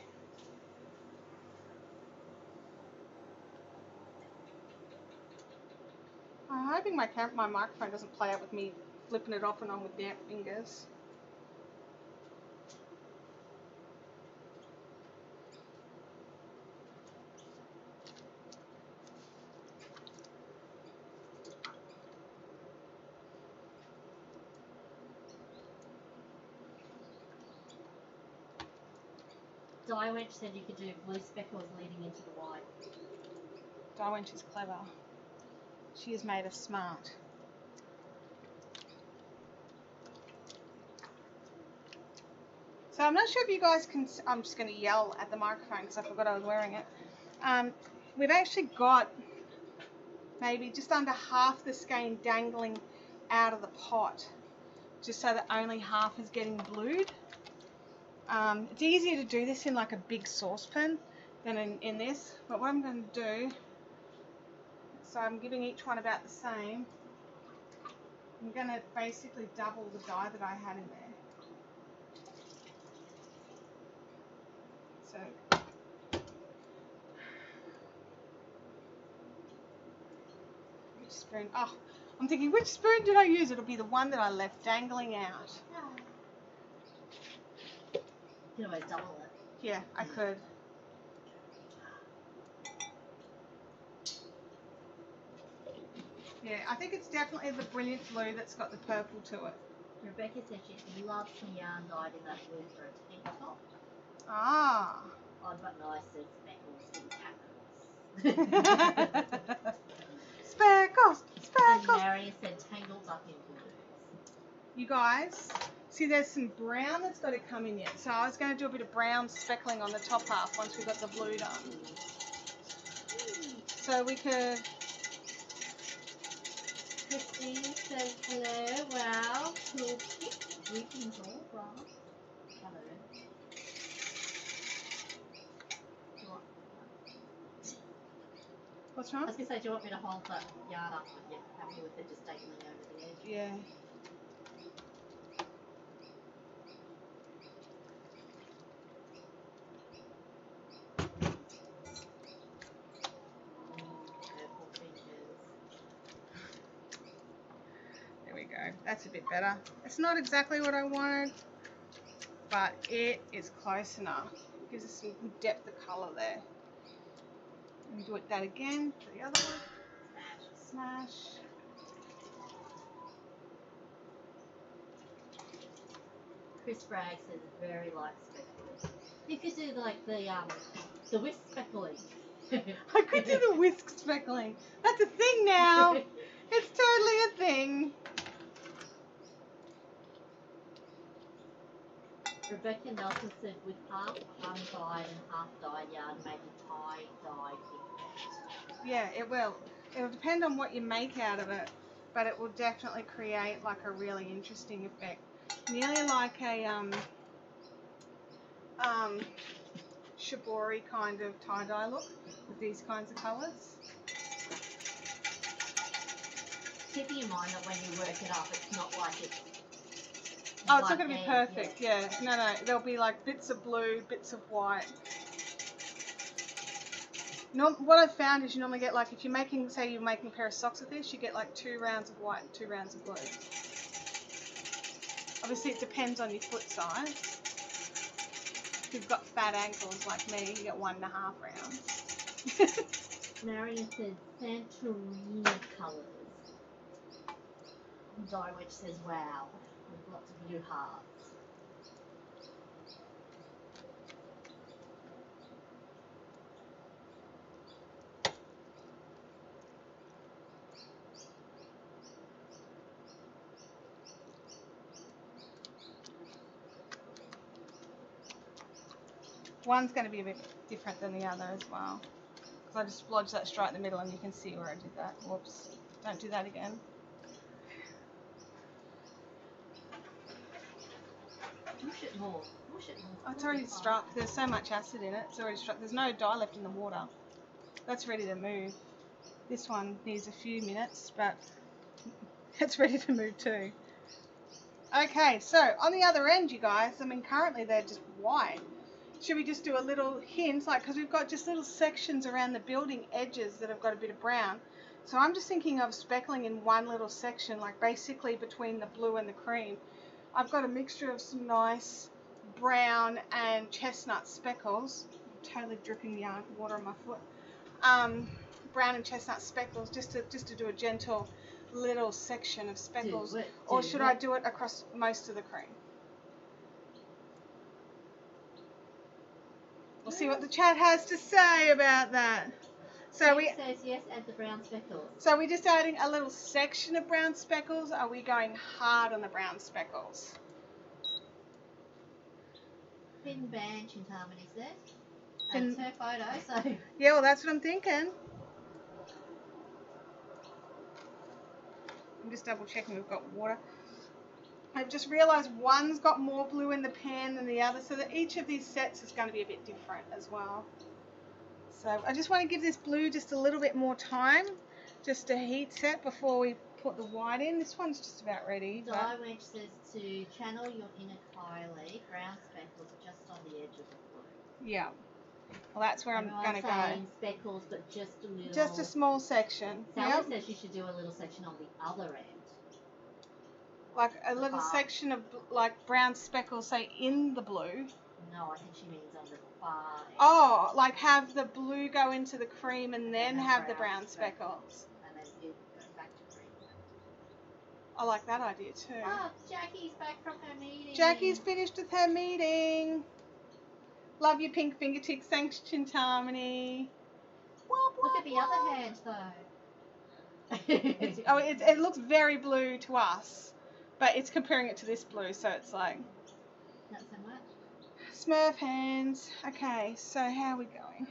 I'm hoping my microphone doesn't play out with me flipping it off and on with damp fingers. Dye Wench said you could do blue speckles leading into the white. Dye Wench is clever. She is made of smart. So I'm not sure if you guys can, I'm just going to yell at the microphone because I forgot I was wearing it. We've actually got maybe just under half the skein dangling out of the pot, just so that only half is getting blued. It's easier to do this in like a big saucepan than in this, but what I'm going to do, so I'm giving each one about the same. I'm going to basically double the dye that I had in there. So which spoon? Oh, I'm thinking, which spoon did I use? It'll be the one that I left dangling out. You can always double it. Yeah, I could. Yeah, I think it's definitely the Brilliant blue that's got the purple to it. Rebecca said she loves some yarn dyed in that blue for a tank top. Ah. I've got nice speckles and tackles. Speckles, And speckles. Marion said tangled up in blue. You guys, see there's some brown that's got to come in yet. So I was going to do a bit of brown speckling on the top half once we got the blue done. So we could... Christine says hello, wow, cool pic. Greetings all from. Hello. What's I wrong? was going to say, do you want me to hold that yarn up if you're happy with it just dangling over the edge? Yeah. Purple fingers. There we go. That's a bit better. It's not exactly what I wanted, but it is close enough. It gives us some good depth of colour there. And do it that again for the other one. Smash. Chris Bragg says it's very light speckling. You could do like the whisk speckling. I could do the whisk speckling. That's a thing now. It's totally a thing. Rebecca Nelson said with half undyed and half dyed yarn, maybe tie-dye effect. Yeah, it will. It'll depend on what you make out of it, but it will definitely create like a really interesting effect. Nearly like a shibori kind of tie-dye look with these kinds of colours. Keeping in mind that when you work it up, it's not like it's... Oh, it's not going to be perfect, yeah. No, there'll be like bits of blue, bits of white. What I've found is you normally get like, if you're making, say you're making a pair of socks with this, you get like 2 rounds of white and 2 rounds of blue. Obviously it depends on your foot size. If you've got fat ankles like me, you get 1.5 rounds. Marion said Santorini colours. Dye Witch says wow, with lots of blue hearts. One's going to be a bit different than the other as well. Because I just splodged that straight in the middle and you can see where I did that. Whoops. Don't do that again. Push it more. Push it more. Oh, it's already struck. There's so much acid in it. It's already struck. There's no dye left in the water. That's ready to move. This one needs a few minutes, but it's ready to move too. Okay, so on the other end, you guys, I mean, currently they're just white. Should we just do a little hint, like, because we've got just little sections around the building edges that have got a bit of brown. So I'm just thinking of speckling in one little section, like basically between the blue and the cream. I've got a mixture of some nice brown and chestnut speckles. I'm totally dripping yarn water on my foot. Brown and chestnut speckles, just to do a gentle little section of speckles. Or should I do it across most of the cream? We'll see what the chat has to say about that. So He says yes, add the brown speckles. So we're just adding a little section of brown speckles. Are we going hard on the brown speckles? Thin band, Chintamani said. And it's her photo, so... Yeah, well, that's what I'm thinking. I'm just double checking we've got water. I've just realised one's got more blue in the pan than the other, so that each of these sets is going to be a bit different as well. So I just want to give this blue just a little bit more time, just to heat set before we put the white in. This one's just about ready. Dye Wench says to channel your inner Kylie, brown speckles just on the edge of the blue. Yeah. Well, that's where I'm going to go. Speckles, but just a little. Just a small section. Sally says you should do a little section on the other end. Like a little section of like brown speckles, say in the blue. No, I think she means on the far end. Oh, like have the blue go into the cream and then have the brown speckles. And then it goes back to cream. I like that idea too. Oh, Jackie's back from her meeting. Jackie's finished with her meeting. Love your pink fingertips. Thanks, Chintamani. Look at the other hand though. It looks very blue to us, but it's comparing it to this blue, so it's like... Not so much. Smurf hands. Okay, so how are we going?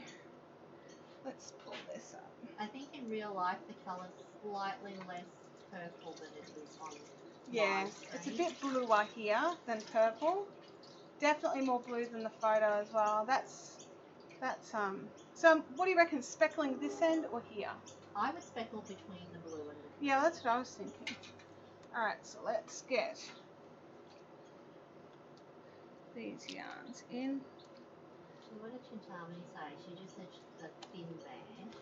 Let's pull this up. I think in real life the colour's slightly less purple than it is on Yeah, it's a bit bluer here than purple. Definitely more blue than the photo as well. That's so what do you reckon, speckling this end or here? I would speckle between the blue and the Yeah, that's what I was thinking. Alright, so let's get these yarns in. So what did Chintamani say? She just said a thin band.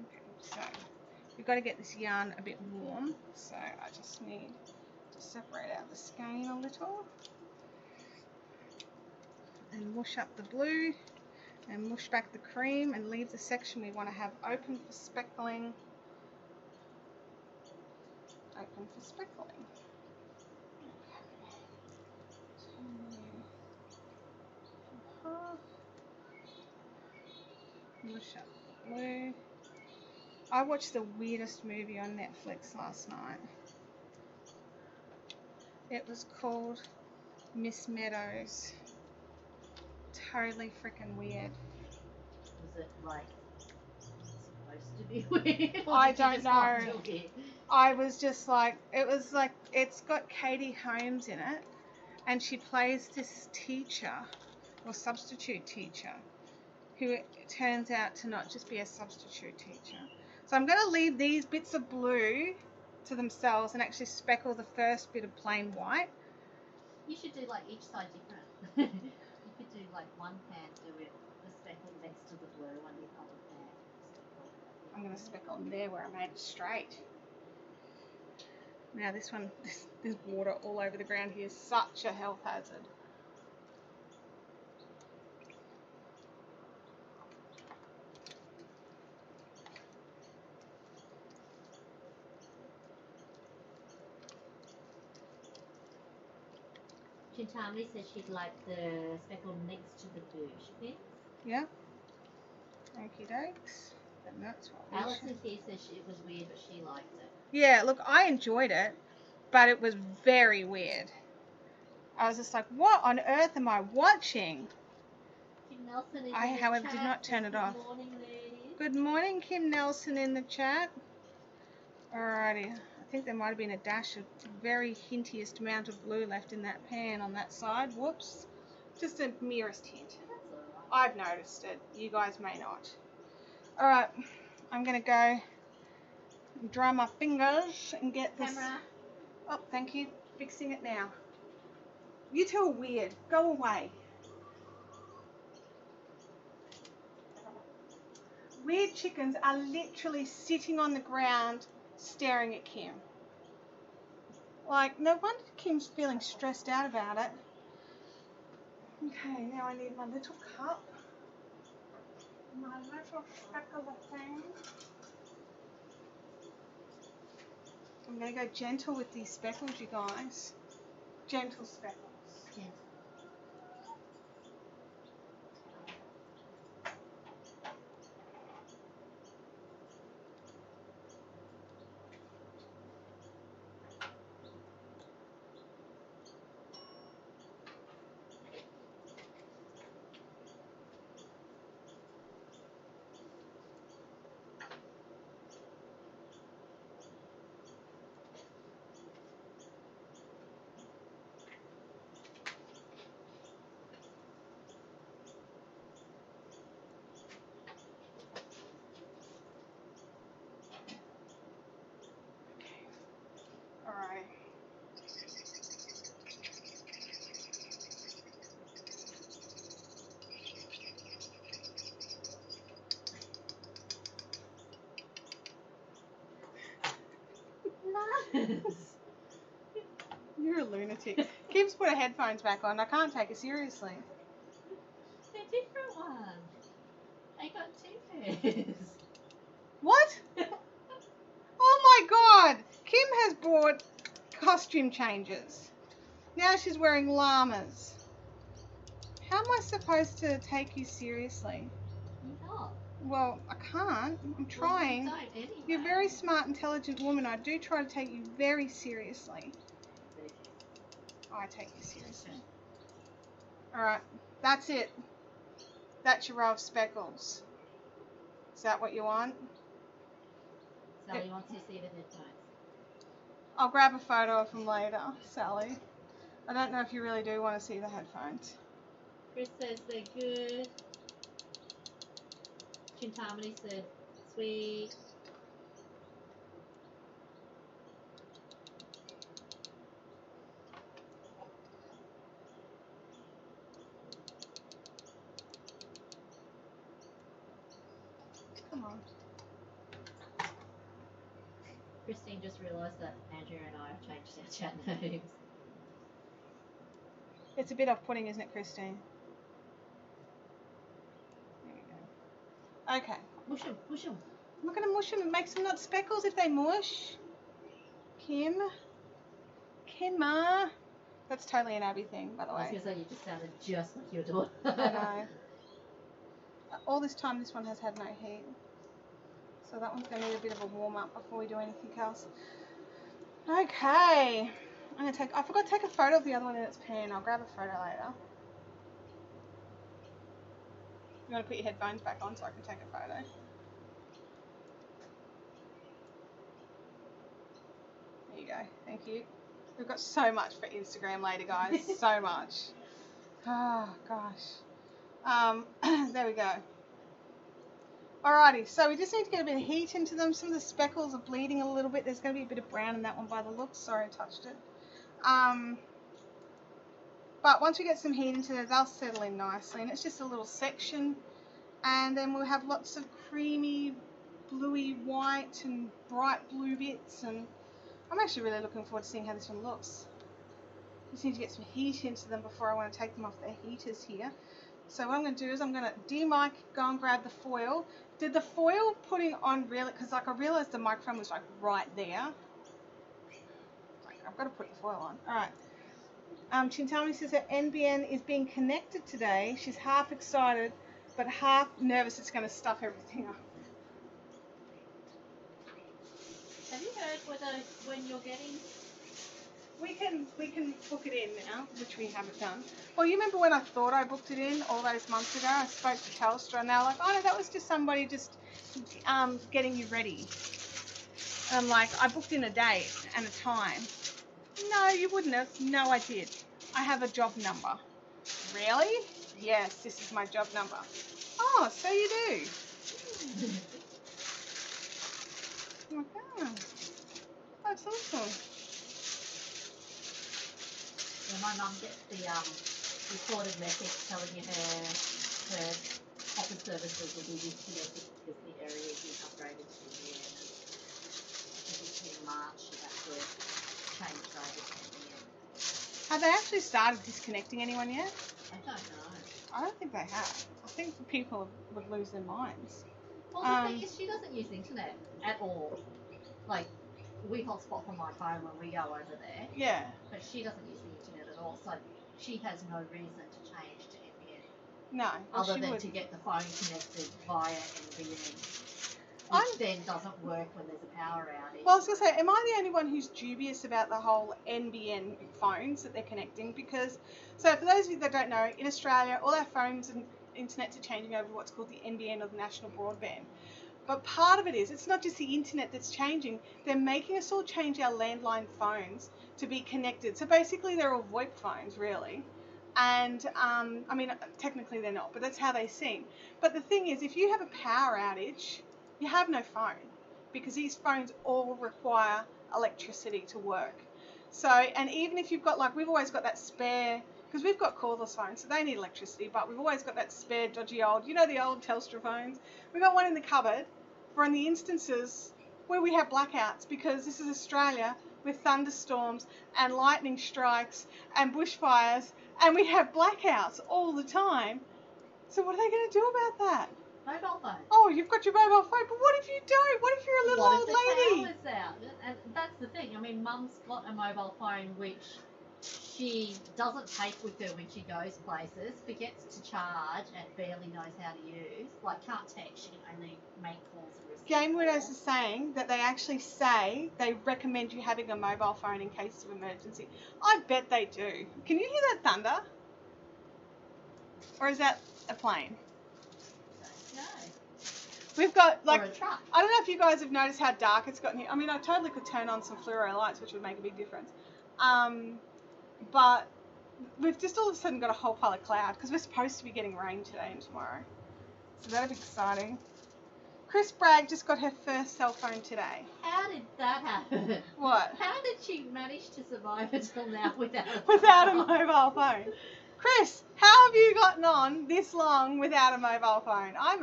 Okay, so we've got to get this yarn a bit warm, so I just need to separate out the skein a little. and mush up the blue and mush back the cream and leave the section we want to have open for speckling. Open for speckling. Mush up the blue. I watched the weirdest movie on Netflix last night. It was called Miss Meadows. Totally freaking weird. Was it like supposed to be weird? I don't know. I was just like, it's got Katie Holmes in it, and she plays this teacher or substitute teacher who turns out to not just be a substitute teacher. So I'm going to leave these bits of blue to themselves and actually speckle the first bit of plain white. You should do like each side different. You could do like one pan, do it the speckle next to the blue, and the other pan. I'm going to speckle them there where I made it straight. Now this one, there's water all over the ground here. Such a health hazard. Chintamani says she'd like the speckle next to the douche pins. Yeah. Okie dokes. And that's what we Alison here says it was weird, but she liked it. Yeah, look, I enjoyed it, but it was very weird. I was just like, what on earth am I watching? Kim Nelson is I, in the however, chat. did not turn it off. Good morning, ladies. Good morning, Kim Nelson in the chat. Alrighty. I think there might have been a dash of very hintiest amount of blue left in that pan on that side. Whoops. Just a merest hint. I've noticed it. You guys may not. Alright. I'm going to go and dry my fingers and get this. Camera. Oh, thank you. Fixing it now. You two are weird. Go away. Weird chickens are literally sitting on the ground staring at Kim. Like, no wonder Kim's feeling stressed out about it. Okay, now I need my little cup. My little speckle thing. I'm going to go gentle with these speckles, you guys. Gentle speckles. Gentle. Alright. Nice. You're a lunatic. Kim's put her headphones back on. I can't take it seriously. They're different ones. I got two pairs. What? Oh my god! Kim has bought costume changes. Now she's wearing llamas. How am I supposed to take you seriously? You're not. Well, I can't. I'm trying. Well, you don't anyway. You're a very smart, intelligent woman. I do try to take you very seriously. I take you seriously. Alright, that's it. That's your row of speckles. Is that what you want? Sally wants to see the headphones. I'll grab a photo of them later, Sally. I don't know if you really do want to see the headphones. Chris says they're good. Chintamani said sweet. Come on. Christine just realised that Andrea and I have changed our chat names. It's a bit off-putting, isn't it, Christine? Okay. Mush them, mush them. I'm not going to mush them. It makes them not speckles if they mush. Kimma. That's totally an Abby thing, by the I was way. going to say, you just sounded just like your daughter. I know. All this time, this one has had no heat. So that one's going to need a bit of a warm up before we do anything else. Okay. I forgot to take a photo of the other one in its pan. I'll grab a photo later. You want to put your headphones back on so I can take a photo? There you go. Thank you. We've got so much for Instagram later, guys. So much. Oh, gosh. There we go. Alrighty, so we just need to get a bit of heat into them. Some of the speckles are bleeding a little bit. There's going to be a bit of brown in that one by the looks. Sorry, I touched it. But once we get some heat into there, they'll settle in nicely. And it's just a little section. And then we'll have lots of creamy, bluey white and bright blue bits. And I'm actually really looking forward to seeing how this one looks. Just need to get some heat into them before I want to take them off their heaters here. So what I'm going to do is I'm going to de-mic, go and grab the foil. Did the foil putting on really, because like I realised the microphone was like right there. Like, I've got to put the foil on. Alright. Chintami says her NBN is being connected today. She's half excited, but half nervous it's going to stuff everything up. Have you heard when you're getting... We can book it in now, which we haven't done. Well, you remember when I thought I booked it in all those months ago? I spoke to Telstra and they were like, oh no, that was just somebody just getting you ready. And I'm like, I booked in a date and a time. No, you wouldn't have. No, I did. I have a job number. Really? Yes, this is my job number. Oh, so you do. Okay. That's awesome. Yeah, my mum gets the recorded message telling you her office services will be disconnected because the area is upgraded to the end. I think it's in March you have to change over to the end. Have they actually started disconnecting anyone yet? I don't know. I don't think they have. I think people would lose their minds. Well, the thing is, she doesn't use the internet at all. Like, we hotspot from my phone when we go over there. Yeah. But she doesn't use the internet at all, so she has no reason to change to NBN. No. Well, other than wouldn't. to get the phone connected via NBN. Which then doesn't work when there's a power outage. Well, I was going to say, am I the only one who's dubious about the whole NBN phones that they're connecting? Because, so for those of you that don't know, in Australia, all our phones and internets are changing over to what's called the NBN or the National Broadband. But part of it is, it's not just the internet that's changing. They're making us all change our landline phones to be connected. So basically, they're all VoIP phones, really. And, I mean, technically they're not, but that's how they seem. But the thing is, if you have a power outage, you have no phone, because these phones all require electricity to work. So, and even if you've got, like, we've always got that spare, because we've got cordless phones, so they need electricity, but we've always got that spare dodgy old, you know, the old Telstra phones. We've got one in the cupboard for in the instances where we have blackouts, because this is Australia with thunderstorms and lightning strikes and bushfires, and we have blackouts all the time. So what are they going to do about that? Mobile phone. Oh, you've got your mobile phone, but what if you don't? What if you're a little old lady? What if the power's out? And that's the thing. I mean, Mum's got a mobile phone which she doesn't take with her when she goes places, forgets to charge and barely knows how to use. Like, can't text, she can only make calls and receive Game calls. Widows is saying that they actually say they recommend you having a mobile phone in case of emergency. I bet they do. Can you hear that thunder? Or is that a plane? No. We've got, like, Or a truck. I don't know if you guys have noticed how dark it's gotten here. I mean, I totally could turn on some fluoro lights, which would make a big difference. But we've just all of a sudden got a whole pile of cloud, because we're supposed to be getting rain today and tomorrow. So that'll be exciting. Chris Bragg just got her first cell phone today. How did that happen? What? How did she manage to survive until now without Without a mobile phone. Chris, how have you gotten on this long without a mobile phone? I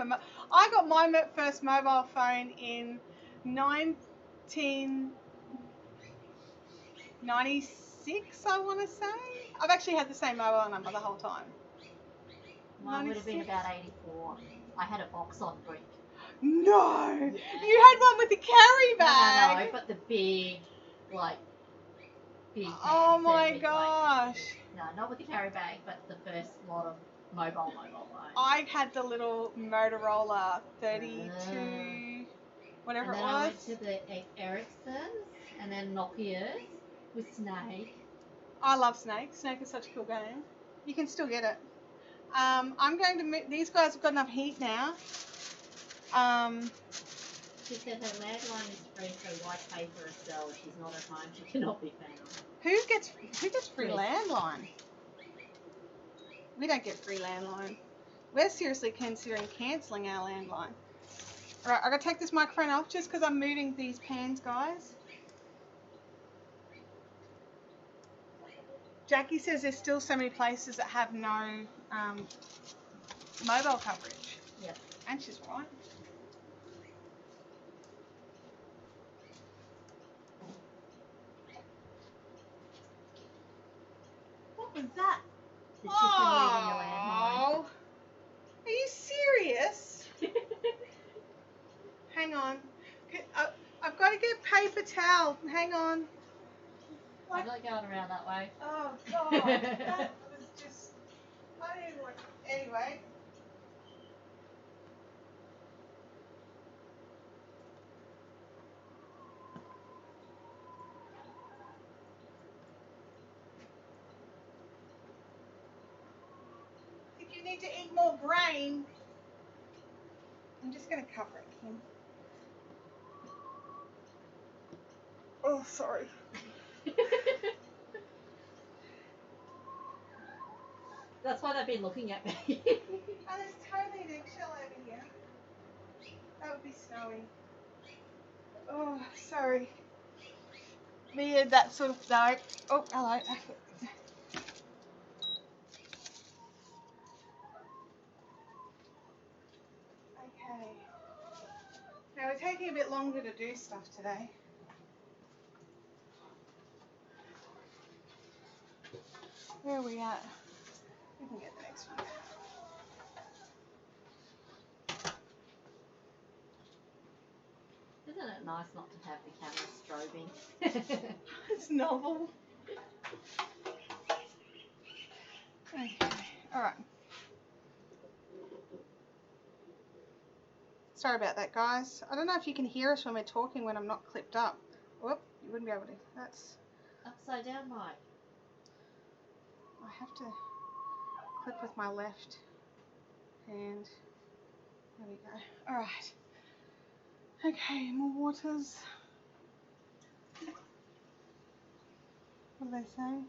got my first mobile phone in 1996, I want to say. I've actually had the same mobile number the whole time. Mine would have been about 84. I had a box on brick. No, you had one with the carry bag. No, but the big, like, big hand Oh my serving, gosh. like, no, not with the carry bag, but the first lot of mobile phone. I had the little Motorola 32, whatever and it then was. I went to the Ericssons and then Nokia's with Snake. I love Snake. Snake is such a cool game. You can still get it. I'm going to move. These guys have got enough heat now. She said her landline is free, so why pay for a cell? She's not at home. She cannot be found. Who gets free landline? We don't get free landline. We're seriously considering cancelling our landline. Alright, I've got to take this microphone off just because I'm moving these pans, guys. Jackie says there's still so many places that have no mobile coverage. Yep. And she's right. What was that? The chicken Oh, are you serious? leaving Hang on. I've got to get paper towel. Hang on. I'm not going around that way. Oh, God. That was just... I didn't want... Anyway. I think you need to eat more brain. I'm just going to cover it, Kim. Oh, sorry. That's why they've been looking at me. Oh, there's totally an eggshell over here. That would be snowy. Oh, sorry. Weird, that sort of dark. Oh, hello. Okay. Now we're taking a bit longer to do stuff today. Where are we at? We can get the next one. Isn't it nice not to have the camera strobing? It's novel. Okay, alright. Sorry about that, guys. I don't know if you can hear us when we're talking when I'm not clipped up. Whoop, you wouldn't be able to. That's... Upside down, Mike. I have to clip with my left hand. There we go. Alright. Okay, more waters. What are they saying?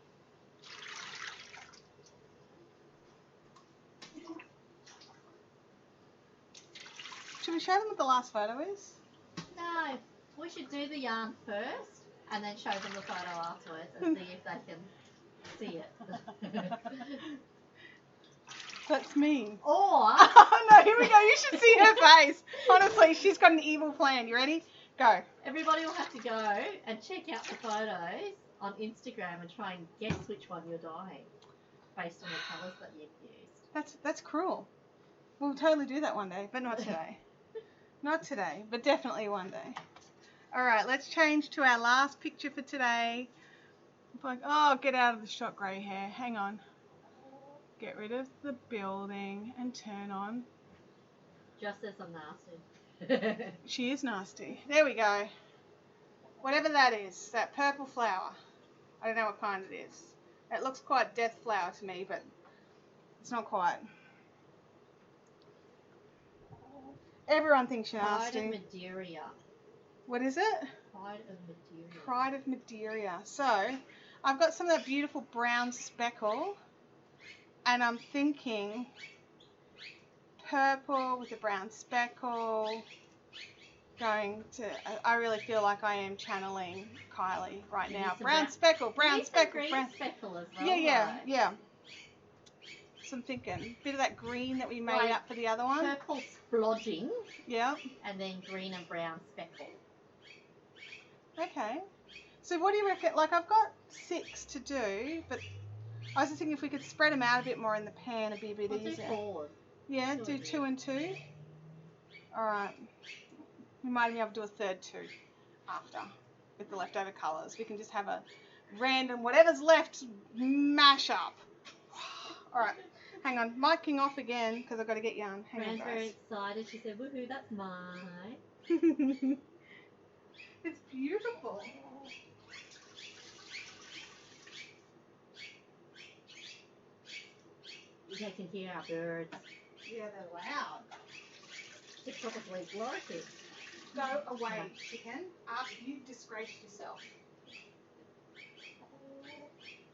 Should we show them what the last photo is? No, we should do the yarn first and then show them the photo afterwards and see if they can see it. That's mean. Or Oh no, here we go. You should see her face. Honestly, she's got an evil plan. You ready? Go. everybody will have to go and check out the photos on Instagram and try and guess which one you're dyeing based on the colours that you've used. That's cruel. We'll totally do that one day, but not today. Not today, but definitely one day. Alright, let's change to our last picture for today. Like, oh, get out of the shot, grey hair. Hang on. Get rid of the building and turn on. Just as I'm nasty. She is nasty. There we go. Whatever that is, that purple flower. I don't know what kind it is. It looks quite death flower to me, but it's not quite. Everyone thinks you're nasty. Pride of Madeira. What is it? Pride of Madeira. Pride of Madeira. So, I've got some of that beautiful brown speckle, and I'm thinking purple with a brown speckle. Going to, I really feel like I am channeling Kylie right now. Brown speckle, brown speckle, brown speckle as well. Yeah. So I'm thinking, bit of that green that we made Like up for the other one. Purple splodging. Yeah. And then green and brown speckle. Okay. So what do you reckon? Like, I've got 6 to do, but I was just thinking if we could spread them out a bit more in the pan, it'd be a bit easier. Do 4. Yeah, do 2 and 2. All right. We might be able to do a third too after with the leftover colours. We can just have a random, whatever's left, mash up. All right, hang on, miking off again because I've got to get yarn. Hang on, Fran's very guys. excited. She said, woohoo, that's mine. It's beautiful. They can hear our birds. Yeah, they're loud. It's probably glorious. Go away, chicken. After you've disgraced yourself.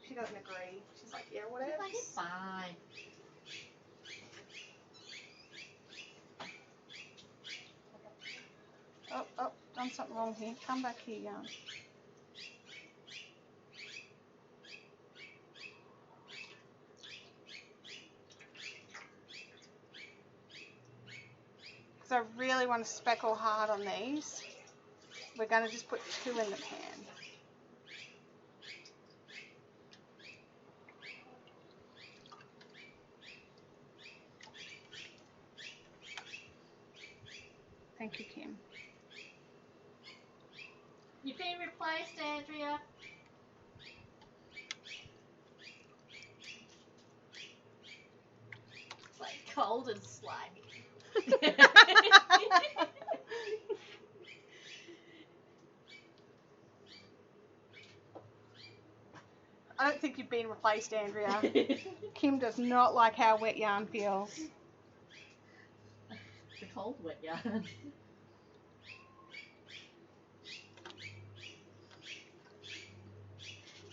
She doesn't agree. She's like, yeah, whatever. It's fine. Oh, done something wrong here. Come back here, yarn. Because I really want to speckle hard on these. We're going to just put 2 in the pan. Thank you, Kim. You've been replaced, Andrea. It's like cold and slimy. I don't think you've been replaced, Andrea. Kim does not like how wet yarn feels. The cold wet yarn.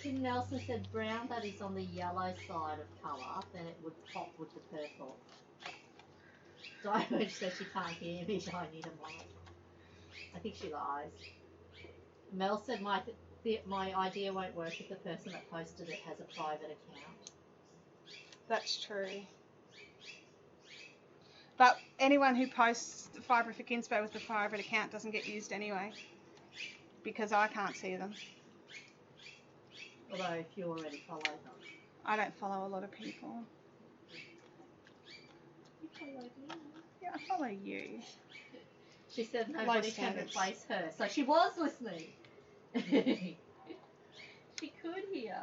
Tim Nelson said brown that is on the yellow side of colour, then it would pop with the purple. Diamond said she can't hear me, I need a mic. I think she lies. Mel said my idea won't work if the person that posted it has a private account. That's true. But anyone who posts fiberificinspo with the private account doesn't get used anyway, because I can't see them. Although if you already follow them. I don't follow a lot of people. You follow me. Yeah, I follow you. She said nobody can replace her, so she was listening. She could hear.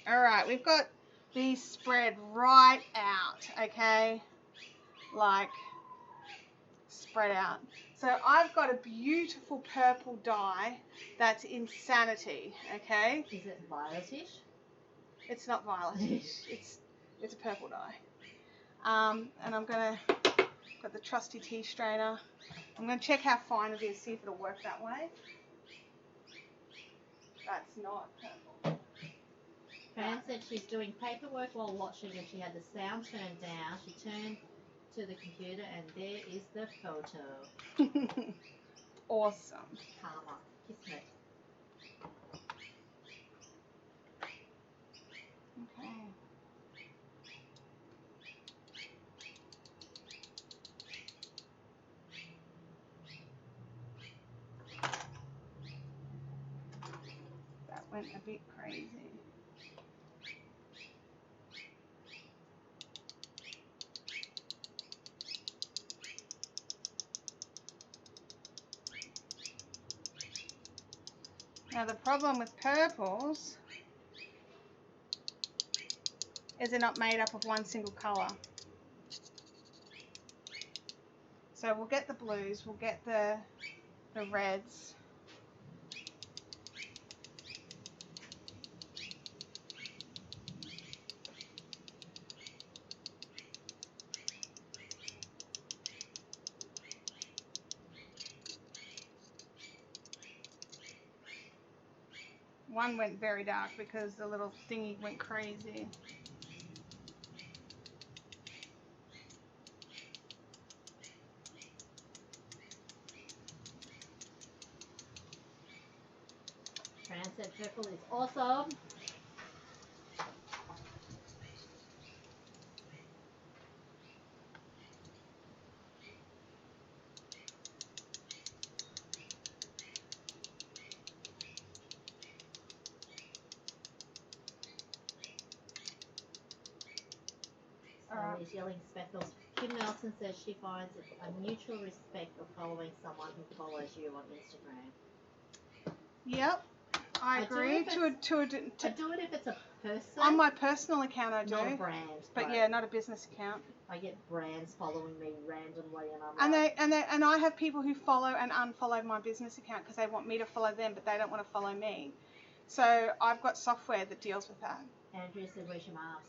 Alright, we've got these spread right out, okay? Like, spread out. So I've got a beautiful purple dye that's Insanity, okay? Is it violetish? It's not violetish. It's a purple dye. And I'm gonna got the trusty tea strainer. I'm gonna check how fine it is, see if it'll work that way. That's not purple. Fran said she's doing paperwork while watching and she had the sound turned down. She turned to the computer and there is the photo. Awesome. Karma. Kiss me. Okay. That went a bit crazy. Now the problem with purples is they're not made up of one single colour. So we'll get the blues, we'll get the reds. One went very dark because the little thingy went crazy. Fran said purple is awesome. He's yelling speckles. Kim Nelson says she finds it a mutual respect of following someone who follows you on Instagram. Yep, I agree. I do it if it's a person. On my personal account, I do. Not a brand. But yeah, not a business account. I get brands following me randomly, and and I have people who follow and unfollow my business account because they want me to follow them, but they don't want to follow me. So I've got software that deals with that. Andrea said, "Where's your mask?"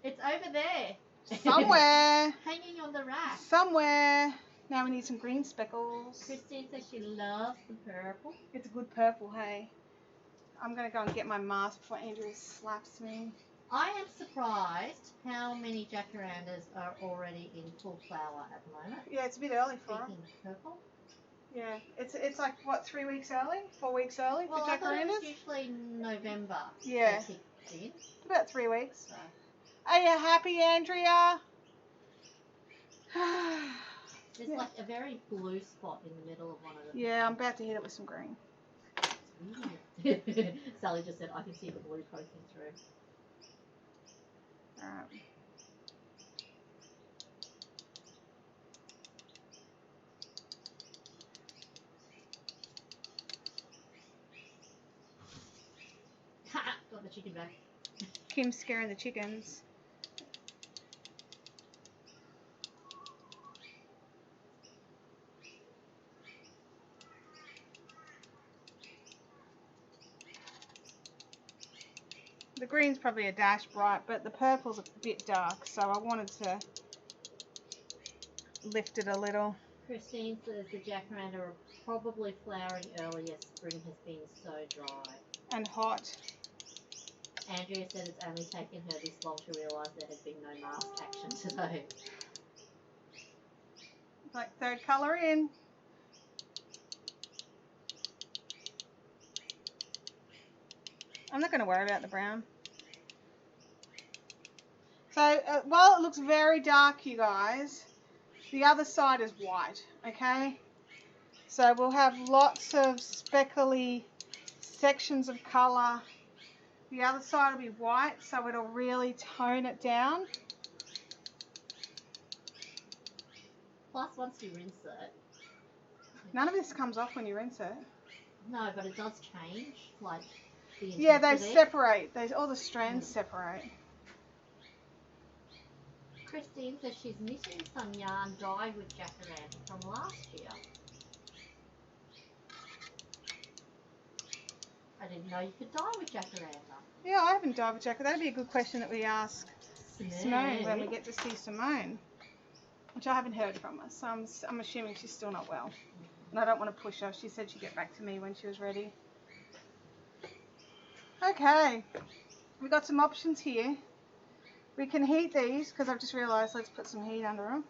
It's over there. Somewhere. Hanging on the rack. Somewhere. Now we need some green speckles. Christine says she loves the purple. It's a good purple, hey. I'm going to go and get my mask before Andrea slaps me. I am surprised how many jacarandas are already in full flower at the moment. Yeah, it's a bit early for them. Purple? Yeah, it's like, what, 3 weeks early? 4 weeks early for jacarandas? I thought it was usually November. Yeah. It's about 3 weeks. So. Are you happy, Andrea? There's like a very blue spot in the middle of one of them. Yeah, I'm about to hit it with some green. Sally just said, I can see the blue poking through. Alright. Got the chicken back. Kim's scaring the chickens. The green's probably a dash bright, but the purple's a bit dark, so I wanted to lift it a little. Christine says the jacaranda are probably flowering earlier. Spring has been so dry. And hot. Andrea said it's only taken her this long to realise there has been no mask action today. Like third colour in. I'm not going to worry about the brown. So while it looks very dark, you guys, the other side is white, okay? So we'll have lots of speckly sections of colour. The other side will be white, so it'll really tone it down. Plus, once you rinse it... None of this comes off when you rinse it. No, but it does change, like... Yeah, they separate. All the strands separate. Christine says she's knitting some yarn dyed with jacaranda from last year. I didn't know you could dye with jacaranda. Yeah, I haven't dyed with jacaranda. That'd be a good question that we ask Simone when we get to see Simone, which I haven't heard from her. So I'm assuming she's still not well. And I don't want to push her. She said she'd get back to me when she was ready. Okay, we've got some options here. We can heat these, because I've just realised, let's put some heat under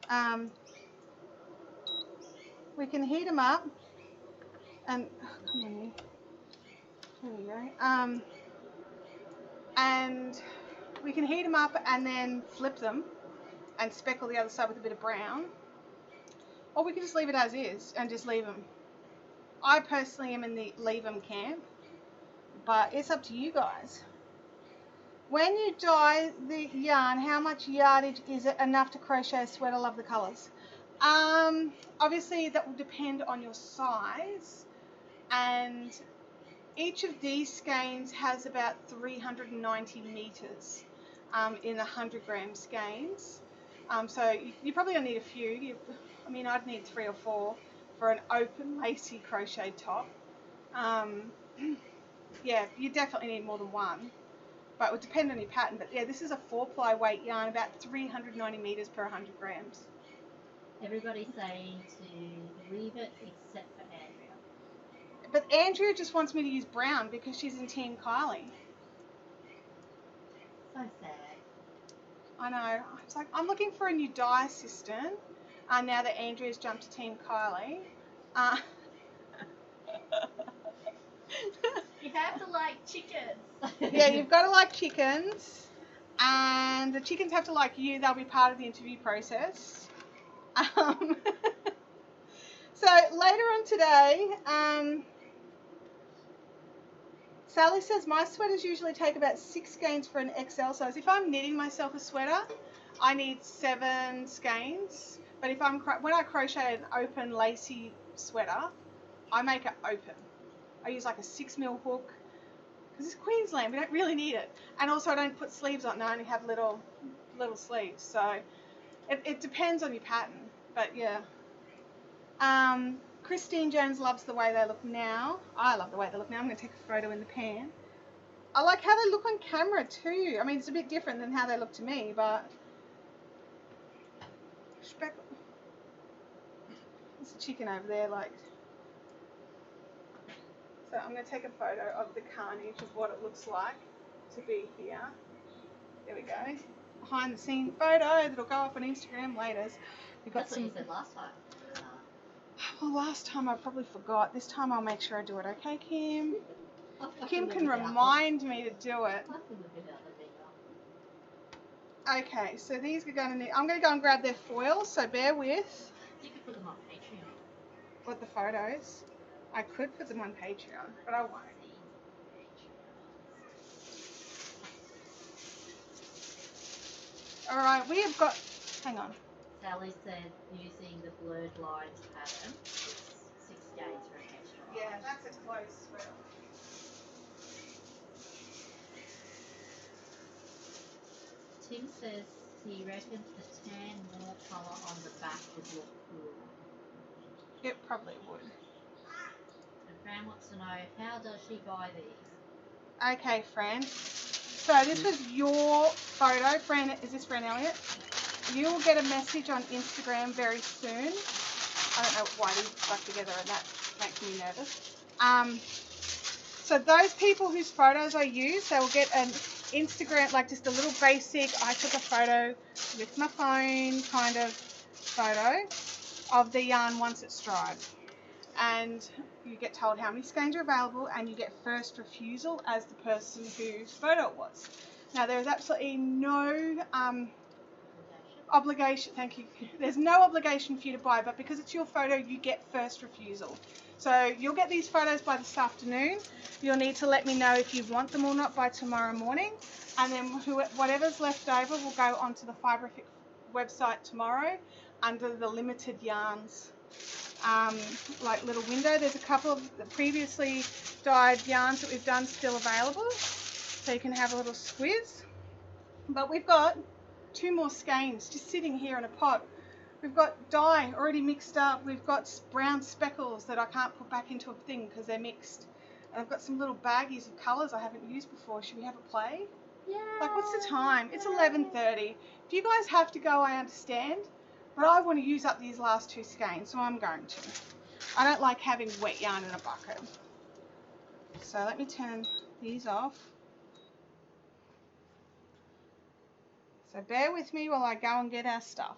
them. We can heat them up, and, come on you, there you go. And we can heat them up and then flip them, and speckle the other side with a bit of brown. Or we can just leave it as is, and just leave them. I personally am in the leave them camp. But it's up to you guys. When you dye the yarn, how much yardage is it enough to crochet a sweater? Love the colours. Obviously, that will depend on your size. And each of these skeins has about 390 metres in the 100 gram skeins. So you probably don't need a few. I'd need 3 or 4 for an open lacy crochet top. Yeah, you definitely need more than one, but it would depend on your pattern. But yeah, this is a 4-ply weight yarn, about 390 metres per 100 grams. Everybody's saying to leave it except for Andrea. But Andrea just wants me to use brown because she's in Team Kylie. So sad. I know. It's like, I'm looking for a new dye assistant now that Andrea's jumped to Team Kylie. You have to like chickens. Yeah, you've got to like chickens, and the chickens have to like you. They'll be part of the interview process. So later on today, Sally says my sweaters usually take about 6 skeins for an XL size. If I'm knitting myself a sweater, I need 7 skeins. But if when I crochet an open lacy sweater, I make it open. I use like a 6mm hook because it's Queensland. We don't really need it. And also I don't put sleeves on. I only have little sleeves. So it depends on your pattern. But yeah. Christine Jones loves the way they look now. I love the way they look now. I'm going to take a photo in the pan. I like how they look on camera too. I mean, it's a bit different than how they look to me, but... There's a chicken over there, like... So I'm going to take a photo of the carnage of what it looks like to be here. There we go. Behind the scene photo that'll go up on Instagram later. That's what you said last time. Well, last time I probably forgot. This time I'll make sure I do it. Okay, Kim? Kim can remind me to do it. Okay, so these are going to need... I'm going to go and grab their foil, so bear with. You could put them on Patreon. What, the photos? I could put them on Patreon, but I won't. Alright, we have got... Hang on. Sally said using the blurred lines pattern is 6 skeins for an extra. Yeah, that's a close sweater. Tim says he reckons the tan more colour on the back would look good. It probably would. And Fran wants to know, how does she buy these? Okay, Fran. So this was your photo. Fran, is this Fran Elliott? You'll get a message on Instagram very soon. I don't know why these stuck together, and that makes me nervous. So those people whose photos I use, they will get an Instagram, like just a little basic, I took a photo with my phone kind of photo of the yarn once it's dried. And you get told how many skeins are available, and you get first refusal as the person whose photo it was. Now there is absolutely no obligation, thank you, there's no obligation for you to buy, but because it's your photo you get first refusal. So you'll get these photos by this afternoon. You'll need to let me know if you want them or not by tomorrow morning, and then whatever's left over will go onto the Fiberific website tomorrow under the limited yarns like little window. There's a couple of the previously dyed yarns that we've done still available, so you can have a little squiz. But we've got 2 more skeins just sitting here in a pot. We've got dye already mixed up. We've got brown speckles that I can't put back into a thing because they're mixed. And I've got some little baggies of colours I haven't used before. Should we have a play? Yeah. Like, what's the time? It's 11:30. If you guys have to go, I understand. But I want to use up these last 2 skeins, so I'm going to. I don't like having wet yarn in a bucket. So let me turn these off. So bear with me while I go and get our stuff.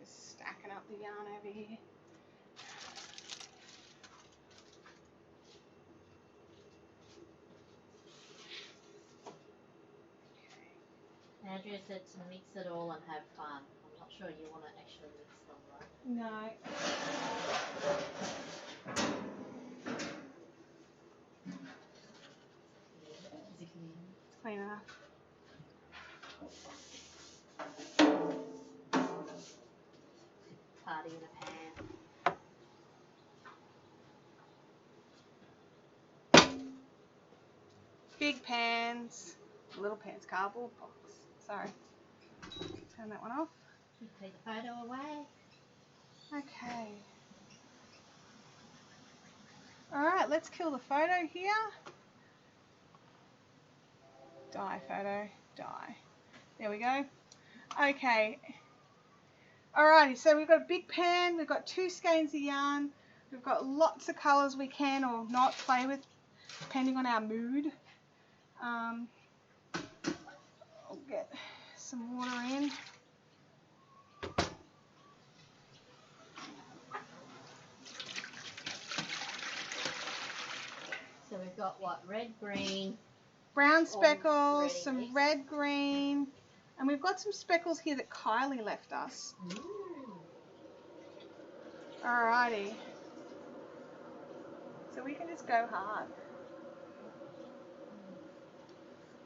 Just stacking up the yarn over here. Andrea said to mix it all and have fun. I'm not sure you want to actually mix them, right? No. Is it clean? It's clean enough. Party in a pan. Big pans, little pans, cardboard box. Sorry. Turn that one off. You take the photo away. Okay. Alright, let's kill the photo here. Die photo, die. There we go. Okay. Alrighty, so we've got a big pan, we've got 2 skeins of yarn, we've got lots of colours we can or not play with, depending on our mood. I'll get some water in. So we've got what? Red, green. Brown speckles, some red, green, And we've got some speckles here that Kylie left us. Alrighty. So we can just go hard.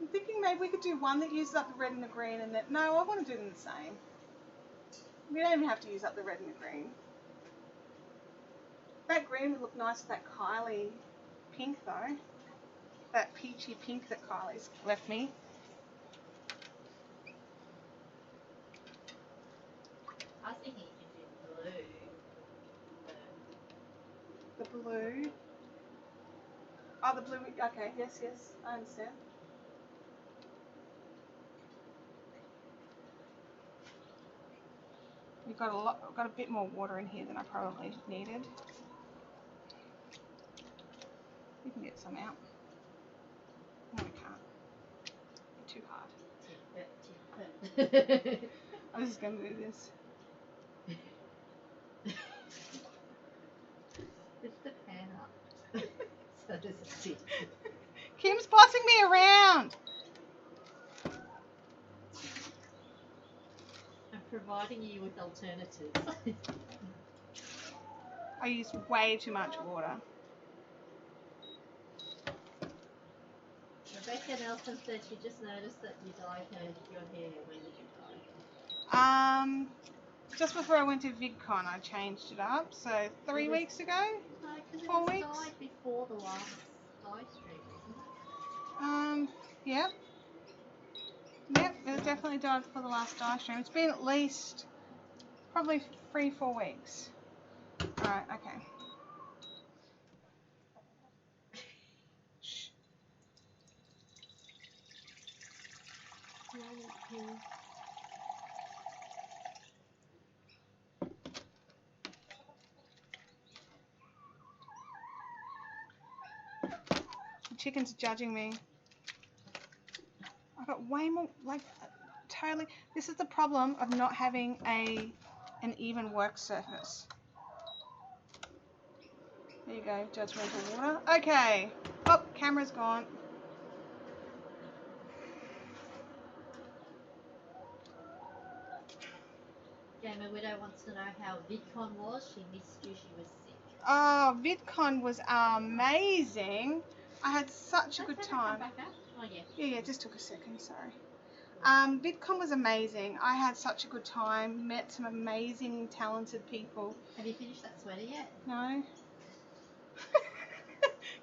I'm thinking maybe we could do one that uses up the red and the green and then... No, I want to do them the same. We don't even have to use up the red and the green. That green would look nice with that Kylie pink though. That peachy pink that Kylie's left me. I was thinking you could do blue. The blue. Oh, the blue. Okay, yes, I understand. We've got a bit more water in here than I probably needed. We can get some out. No, we can't. Too hard. I'm just going to do this. Lift the pan up. So does it sit. Kim's bossing me around. I'm providing you with alternatives. I used way too much water. Rebecca Nelson said she just noticed that you dyed your hair. When did you dye? Just before I went to VidCon, I changed it up. So 3 weeks ago? No, because 4 weeks? It was dyed before the last Livestream, wasn't it? Yep. Yep, it was definitely dyed for the last Dyestream. It's been at least probably 3-4 weeks. Alright, okay. Shh. The chickens are judging me. I've got way more, like, totally. This is the problem of not having an even work surface. There you go, judgmental water. Okay. Oh, camera's gone. Gamer Widow wants to know how VidCon was. She missed you. She was sick. Oh, VidCon was amazing. I had such a good time. Back up? Oh, yeah. Yeah, it just took a second, sorry. VidCon was amazing. I had such a good time, met some amazing, talented people. Have you finished that sweater yet? No.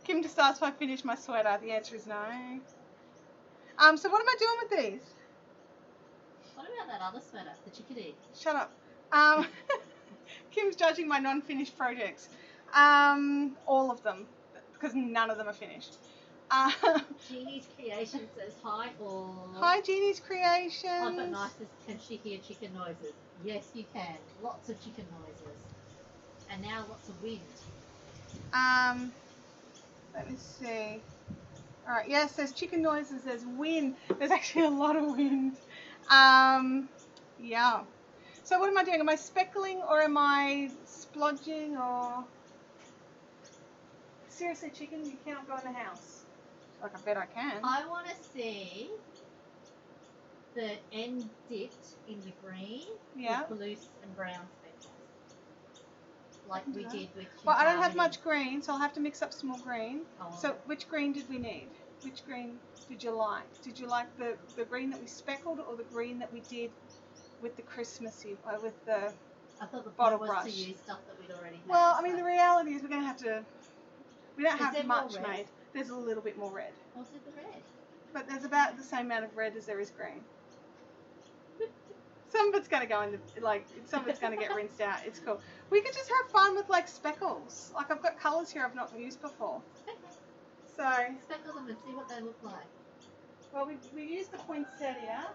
Kim just asked if I finished my sweater. The answer is no. So what am I doing with these? What about that other sweater, the chickadee? Shut up. Kim's judging my non-finished projects. All of them, because none of them are finished. Jeannie's Creation says hi all. Hi, Jeannie's Creations. Oh, but nice. Can she hear chicken noises? Yes, you can. Lots of chicken noises. And now lots of wind. Let me see. Alright, yes, there's chicken noises, there's wind. There's actually a lot of wind. Yeah. So what am I doing? Am I speckling or am I splodging or... Seriously, chicken, you cannot go in the house. Like, I bet I can. I want to see the end dipped in the green with loose and brown speckles. Like we did with... Well, I don't have much green, so I'll have to mix up some more green. Oh. So which green did we need? Which green did you like? Did you like the green that we speckled or the green that we did with the Christmassy, with the I thought the bottle point was brush? to use stuff that we'd already had. Well, I mean, the reality is we're going to have to... We don't Is have there much more red? made. There's a little bit more red. What's it, the red? But there's about the same amount of red as there is green. Some of it's going to go in the, like, some of it's going to get rinsed out. It's cool. We could just have fun with, like, speckles. Like, I've got colours here I've not used before. So... Speckle them and see what they look like. Well, we used the poinsettia,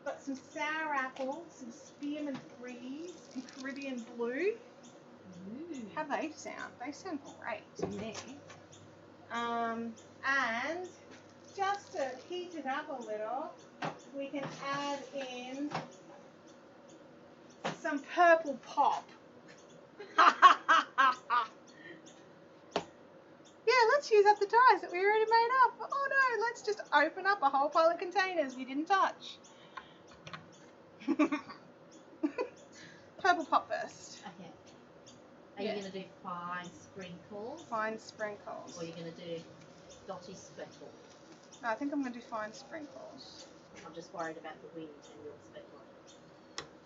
got some sour apple, some spearmint greens, and Caribbean blue. Ooh. How they sound? They sound great to me. And just to heat it up a little, we can add in some purple pop. Yeah, let's use up the dyes that we already made up. Oh no, let's just open up a whole pile of containers we didn't touch. Purple pop first. Okay. Are you going to do fine sprinkles? Fine sprinkles. Or are you going to do dotty speckles? No, I think I'm going to do fine sprinkles. I'm just worried about the wind and your speckling.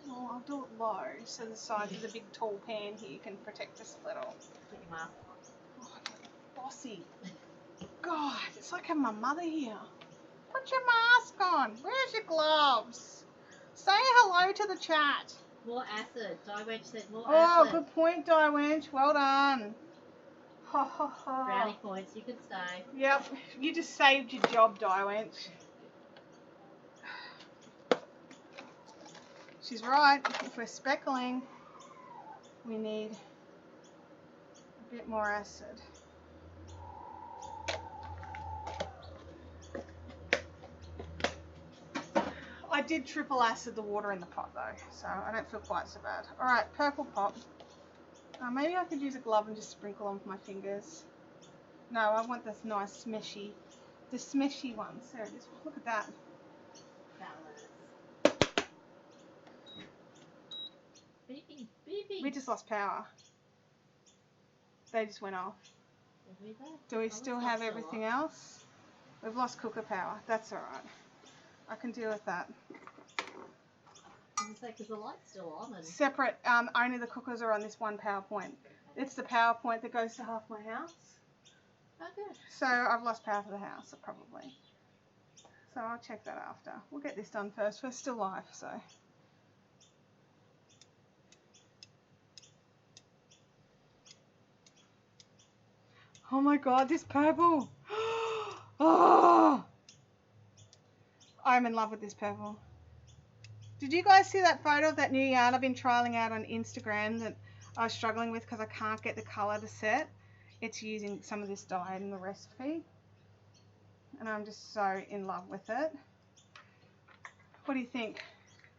Well, I'll do it low, so the size of the big tall pan here can protect us a little. Put your mask on. Oh, bossy. God, it's like having my mother here. Put your mask on. Where's your gloves? Say hello to the chat. More acid. Diewench said more Oh, acid. good point, Diewench. Well done. Ha ha ha. Brownie points. You can stay. Yep. You just saved your job, Diewench. She's right. If we're speckling, we need a bit more acid. I did triple acid the water in the pot though, so I don't feel quite so bad. Alright, purple pop. Maybe I could use a glove and just sprinkle on with my fingers. No, I want this nice smeshy, the smeshy one. Sarah, just look at that. Beeping, beeping. We just lost power. They just went off. Do we still have everything else? We've lost cooker power. That's alright. I can deal with that. I was because the light's still on. And separate, only the cookers are on this one power point. It's the power point that goes to half my house. Oh, good. So I've lost power for the house, probably. So I'll check that after. We'll get this done first. We're still live, so. Oh my God, this purple. Oh! I'm in love with this purple. Did you guys see that photo of that new yarn I've been trialing out on Instagram that I was struggling with because I can't get the colour to set? It's using some of this dye in the recipe. And I'm just so in love with it. What do you think?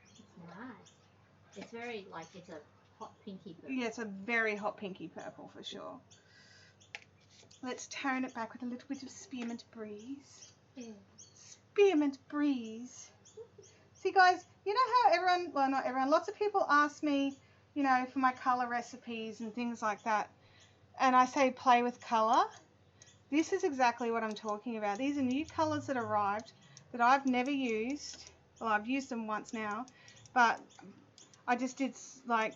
It's nice. It's very, like, it's a hot pinky purple. Yeah, it's a very hot pinky purple for sure. Let's tone it back with a little bit of spearmint breeze. Yeah. Spearmint breeze. See guys, you know how everyone, well not everyone, lots of people ask me, you know, for my colour recipes and things like that. And I say play with colour. This is exactly what I'm talking about. These are new colours that arrived that I've never used. Well, I've used them once now, but I just did like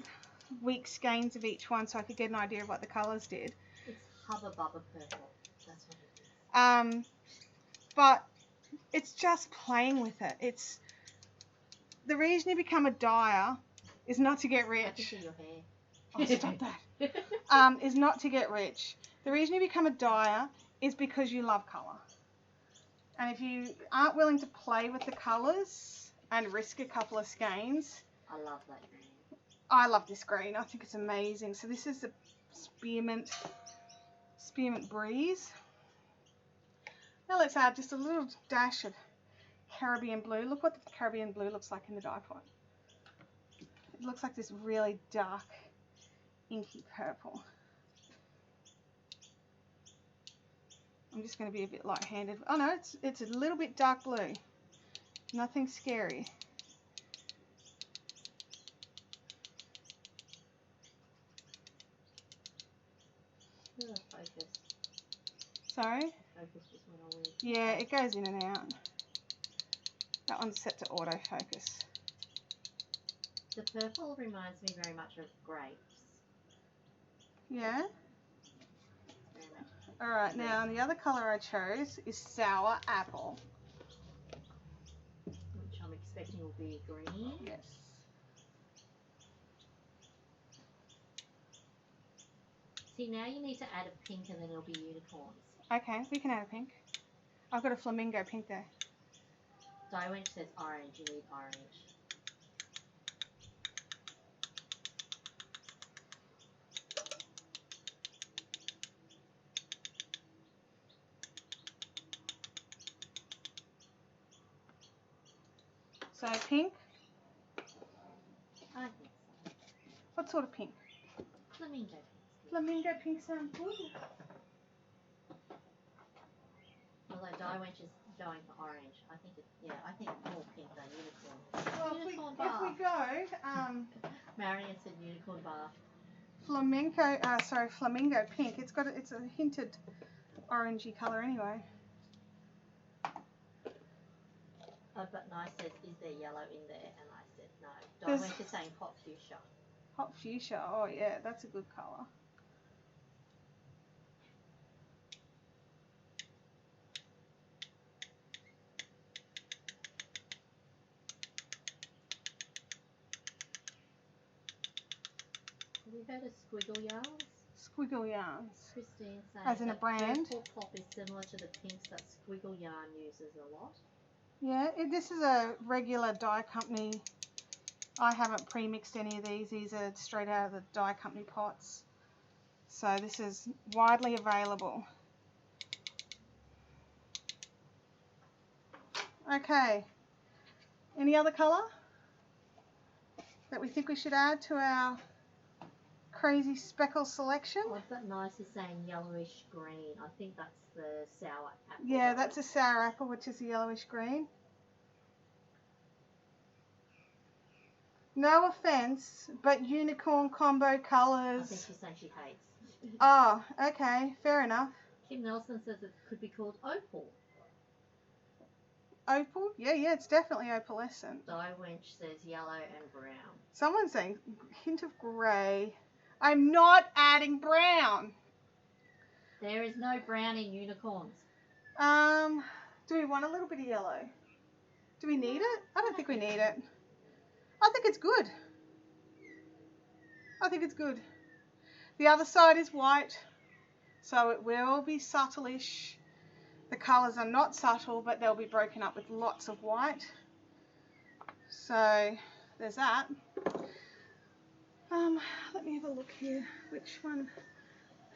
weak skeins of each one so I could get an idea of what the colours did. It's Hubba Bubba purple. That's what it is. But it's just playing with it. It's the reason you become a dyer is not to get rich. I can see your hair. Oh, stop that. Is not to get rich. The reason you become a dyer is because you love colour. And if you aren't willing to play with the colours and risk a couple of skeins. I love that green. I love this green. I think it's amazing. So this is the spearmint breeze. Now let's add just a little dash of Caribbean blue. Look what the Caribbean blue looks like in the dye pot. It looks like this really dark, inky purple. I'm just going to be a bit light-handed. Oh no, it's a little bit dark blue. Nothing scary. Focus. Sorry? Focus just went all weird. Yeah, it goes in and out. That one's set to autofocus. The purple reminds me very much of grapes. Yeah? Very much. Alright, now the other colour I chose is sour apple. Which I'm expecting will be green. Yes. See, now you need to add a pink and then it'll be unicorns. Okay, we can add a pink. I've got a flamingo pink there. Diewench says orange, you need orange. So pink? I think so. What sort of pink? Flamingo pink. Flamingo pink sounds good. Although Diewench is going for orange. I think I think more pink than unicorn. Well, Unicorn if we go, Marion said unicorn bar. flamingo pink. It's a hinted orangey colour anyway. Oh, but Nice says, is there yellow in there? And I said no. Darwin is saying hot fuchsia. Hot fuchsia. Oh yeah, that's a good colour. Have you heard of Squiggle Yarns? Squiggle Yarns. Christine saying as in a brand. Purple pop is similar to the pinks that Squiggle Yarn uses a lot. Yeah, this is a regular dye company. I haven't pre-mixed any of these. These are straight out of the dye company pots. So this is widely available. Okay. Any other colour that we think we should add to our crazy speckle selection? Oh, but Nice is saying yellowish green. I think that's the sour apple. Yeah, that's a sour apple, which is a yellowish green. No offence, but unicorn combo colours. I think she's saying she hates. Oh, okay, fair enough. Kim Nelson says it could be called opal. Opal? Yeah, it's definitely opalescent. Dye Wench says yellow and brown. Someone's saying hint of grey. I'm not adding brown. There is no brown in unicorns. Do we want a little bit of yellow? Do we need it? I don't think we need it. I think it's good. The other side is white, so it will be subtle-ish. The colours are not subtle, but they'll be broken up with lots of white. So there's that. Let me have a look here. Which one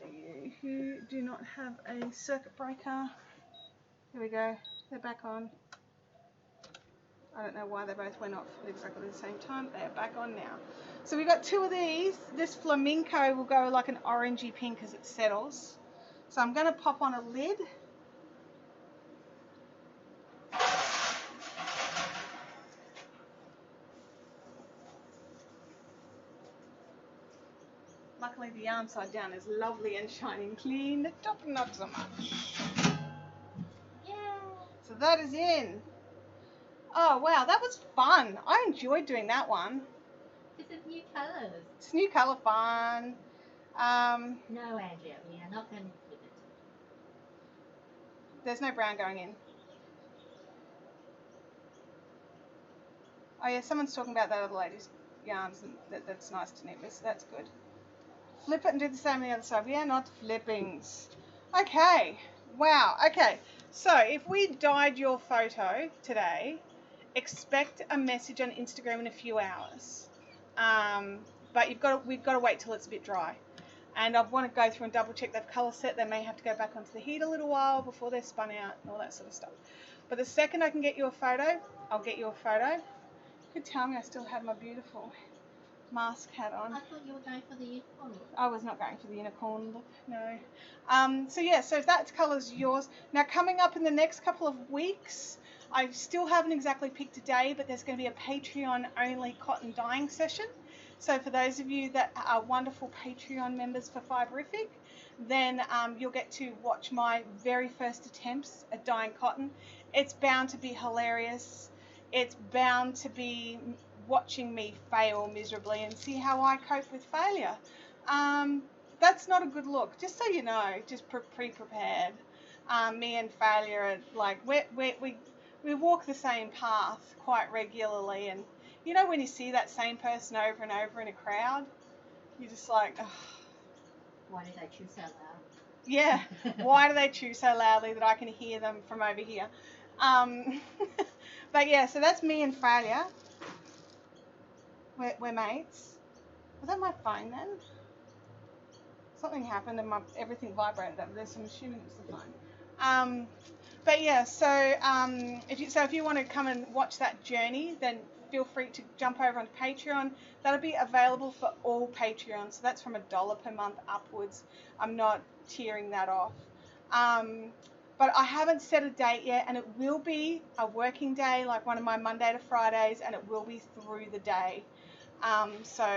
are you who do not have a circuit breaker? Here we go. They're back on. I don't know why they both went off at exactly the same time. They are back on now. So we've got two of these. This flamenco will go like an orangey pink as it settles. So I'm going to pop on a lid. Luckily the yarn side down is lovely and shining clean. The top not so much. Yeah. So that is in. Oh wow, that was fun. I enjoyed doing that one. This is new colours. It's new colour fun. No, Andrea, we are not going to flip it. There's no brown going in. Oh yeah, someone's talking about that other lady's yarns, and that's nice to knit with, so that's good. Flip it and do the same on the other side. We are not flippings. Okay, wow, okay. So if we dyed your photo today, expect a message on Instagram in a few hours. But we've got to wait till it's a bit dry. And I want to go through and double check they've colour set. They may have to go back onto the heat a little while before they're spun out and all that sort of stuff. But the second I can get you a photo, I'll get you a photo. You could tell me I still had my beautiful mask hat on. I thought you were going for the unicorn look. I was not going for the unicorn look, no. So yeah, so if that colour's yours. Now coming up in the next couple of weeks, I still haven't exactly picked a day, but there's going to be a Patreon only cotton dyeing session. So for those of you that are wonderful Patreon members for Fiberific, then you'll get to watch my very first attempts at dyeing cotton. It's bound to be hilarious. It's bound to be watching me fail miserably and see how I cope with failure. That's not a good look, just so you know, just pre-prepared. Me and failure are like, we walk the same path quite regularly, and you know when you see that same person over and over in a crowd, you're just like, ugh. Why do they chew so loud? Yeah, why do they chew so loudly that I can hear them from over here? But yeah, so that's me and failure. We're mates. Was that my phone then? Something happened and everything vibrated over there, so I'm assuming it was the phone. But yeah, so if you want to come and watch that journey, then feel free to jump over onto Patreon. That'll be available for all Patreons, so that's from $1 per month upwards. I'm not tiering that off. But I haven't set a date yet, and it will be a working day, like one of my Monday to Fridays, and it will be through the day. So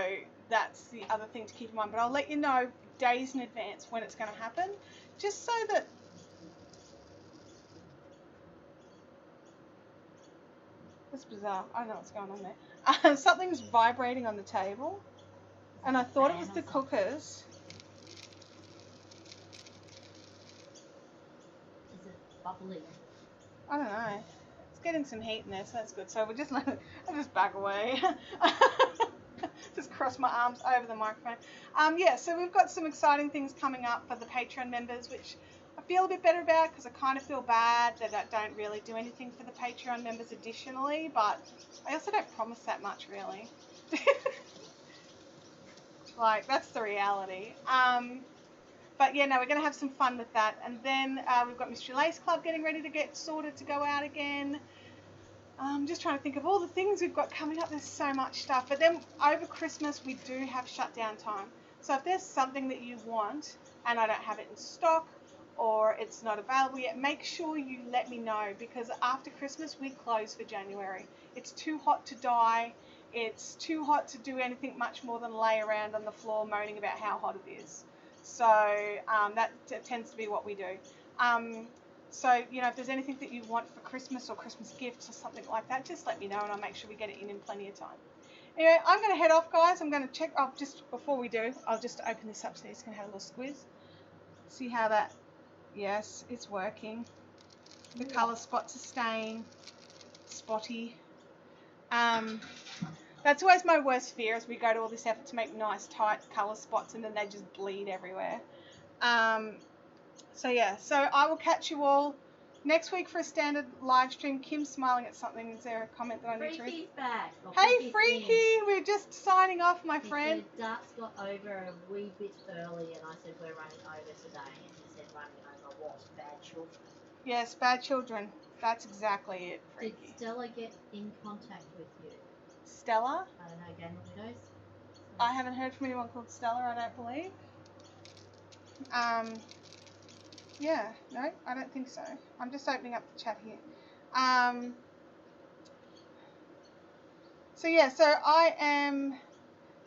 that's the other thing to keep in mind. But I'll let you know days in advance when it's going to happen, just so that... That's bizarre. I don't know what's going on there. Something's vibrating on the table, and I thought it was the cookers. Is it bubbling? I don't know. It's getting some heat in there, so that's good. So we'll just let it, I'll just back away. Just cross my arms over the microphone. Yeah, so we've got some exciting things coming up for the Patreon members, which I feel a bit better about because I kind of feel bad that I don't really do anything for the Patreon members additionally, but I also don't promise that much, really. Like, that's the reality. But yeah, no, we're going to have some fun with that. And then we've got Mystery Lace Club getting ready to get sorted to go out again. Just trying to think of all the things we've got coming up. There's so much stuff. But then over Christmas, we do have shutdown time. So if there's something that you want and I don't have it in stock or it's not available yet, make sure you let me know, because after Christmas, we close for January. It's too hot to dye. It's too hot to do anything much more than lay around on the floor moaning about how hot it is. So that tends to be what we do. So, you know, if there's anything that you want for Christmas or Christmas gifts or something like that, just let me know and I'll make sure we get it in plenty of time. Anyway, I'm going to head off, guys. I'm going to check. Oh, just before we do, I'll just open this up so you can have a little squiz. See how that... Yes, it's working. The colour spots are staying spotty. That's always my worst fear, as we go to all this effort to make nice, tight colour spots and then they just bleed everywhere. So yeah, so I will catch you all next week for a standard live stream. Kim's smiling at something. Is there a comment that I need to read? Freaky's back. Hey, Freaky! We're just signing off, my friend. He said Dark's got over a wee bit early, and I said we're running over today, and he said running over what? Bad children. Yes, bad children. That's exactly it, Freaky. Did Stella get in contact with you? Stella? I don't know, Game of Widows? I haven't heard from anyone called Stella, I don't believe. Yeah, no, I don't think so. I'm just opening up the chat here. So yeah, so I am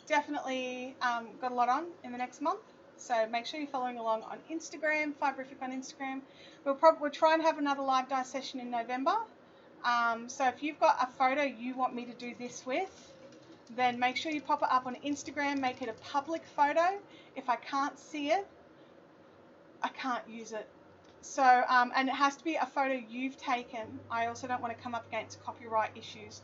definitely got a lot on in the next month. So make sure you're following along on Instagram, Fiberific on Instagram. We'll try and have another live dye session in November. So if you've got a photo you want me to do this with, then make sure you pop it up on Instagram, make it a public photo. If I can't see it, I can't use it. So, and it has to be a photo you've taken. I also don't want to come up against copyright issues.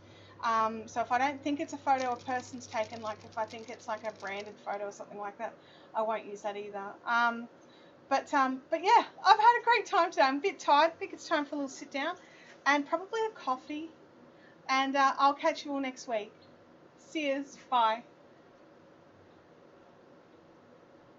So if I don't think it's a photo a person's taken, like if I think it's like a branded photo or something like that, I won't use that either. But yeah, I've had a great time today. I'm a bit tired. I think it's time for a little sit down and probably a coffee. And I'll catch you all next week. See yous. Bye.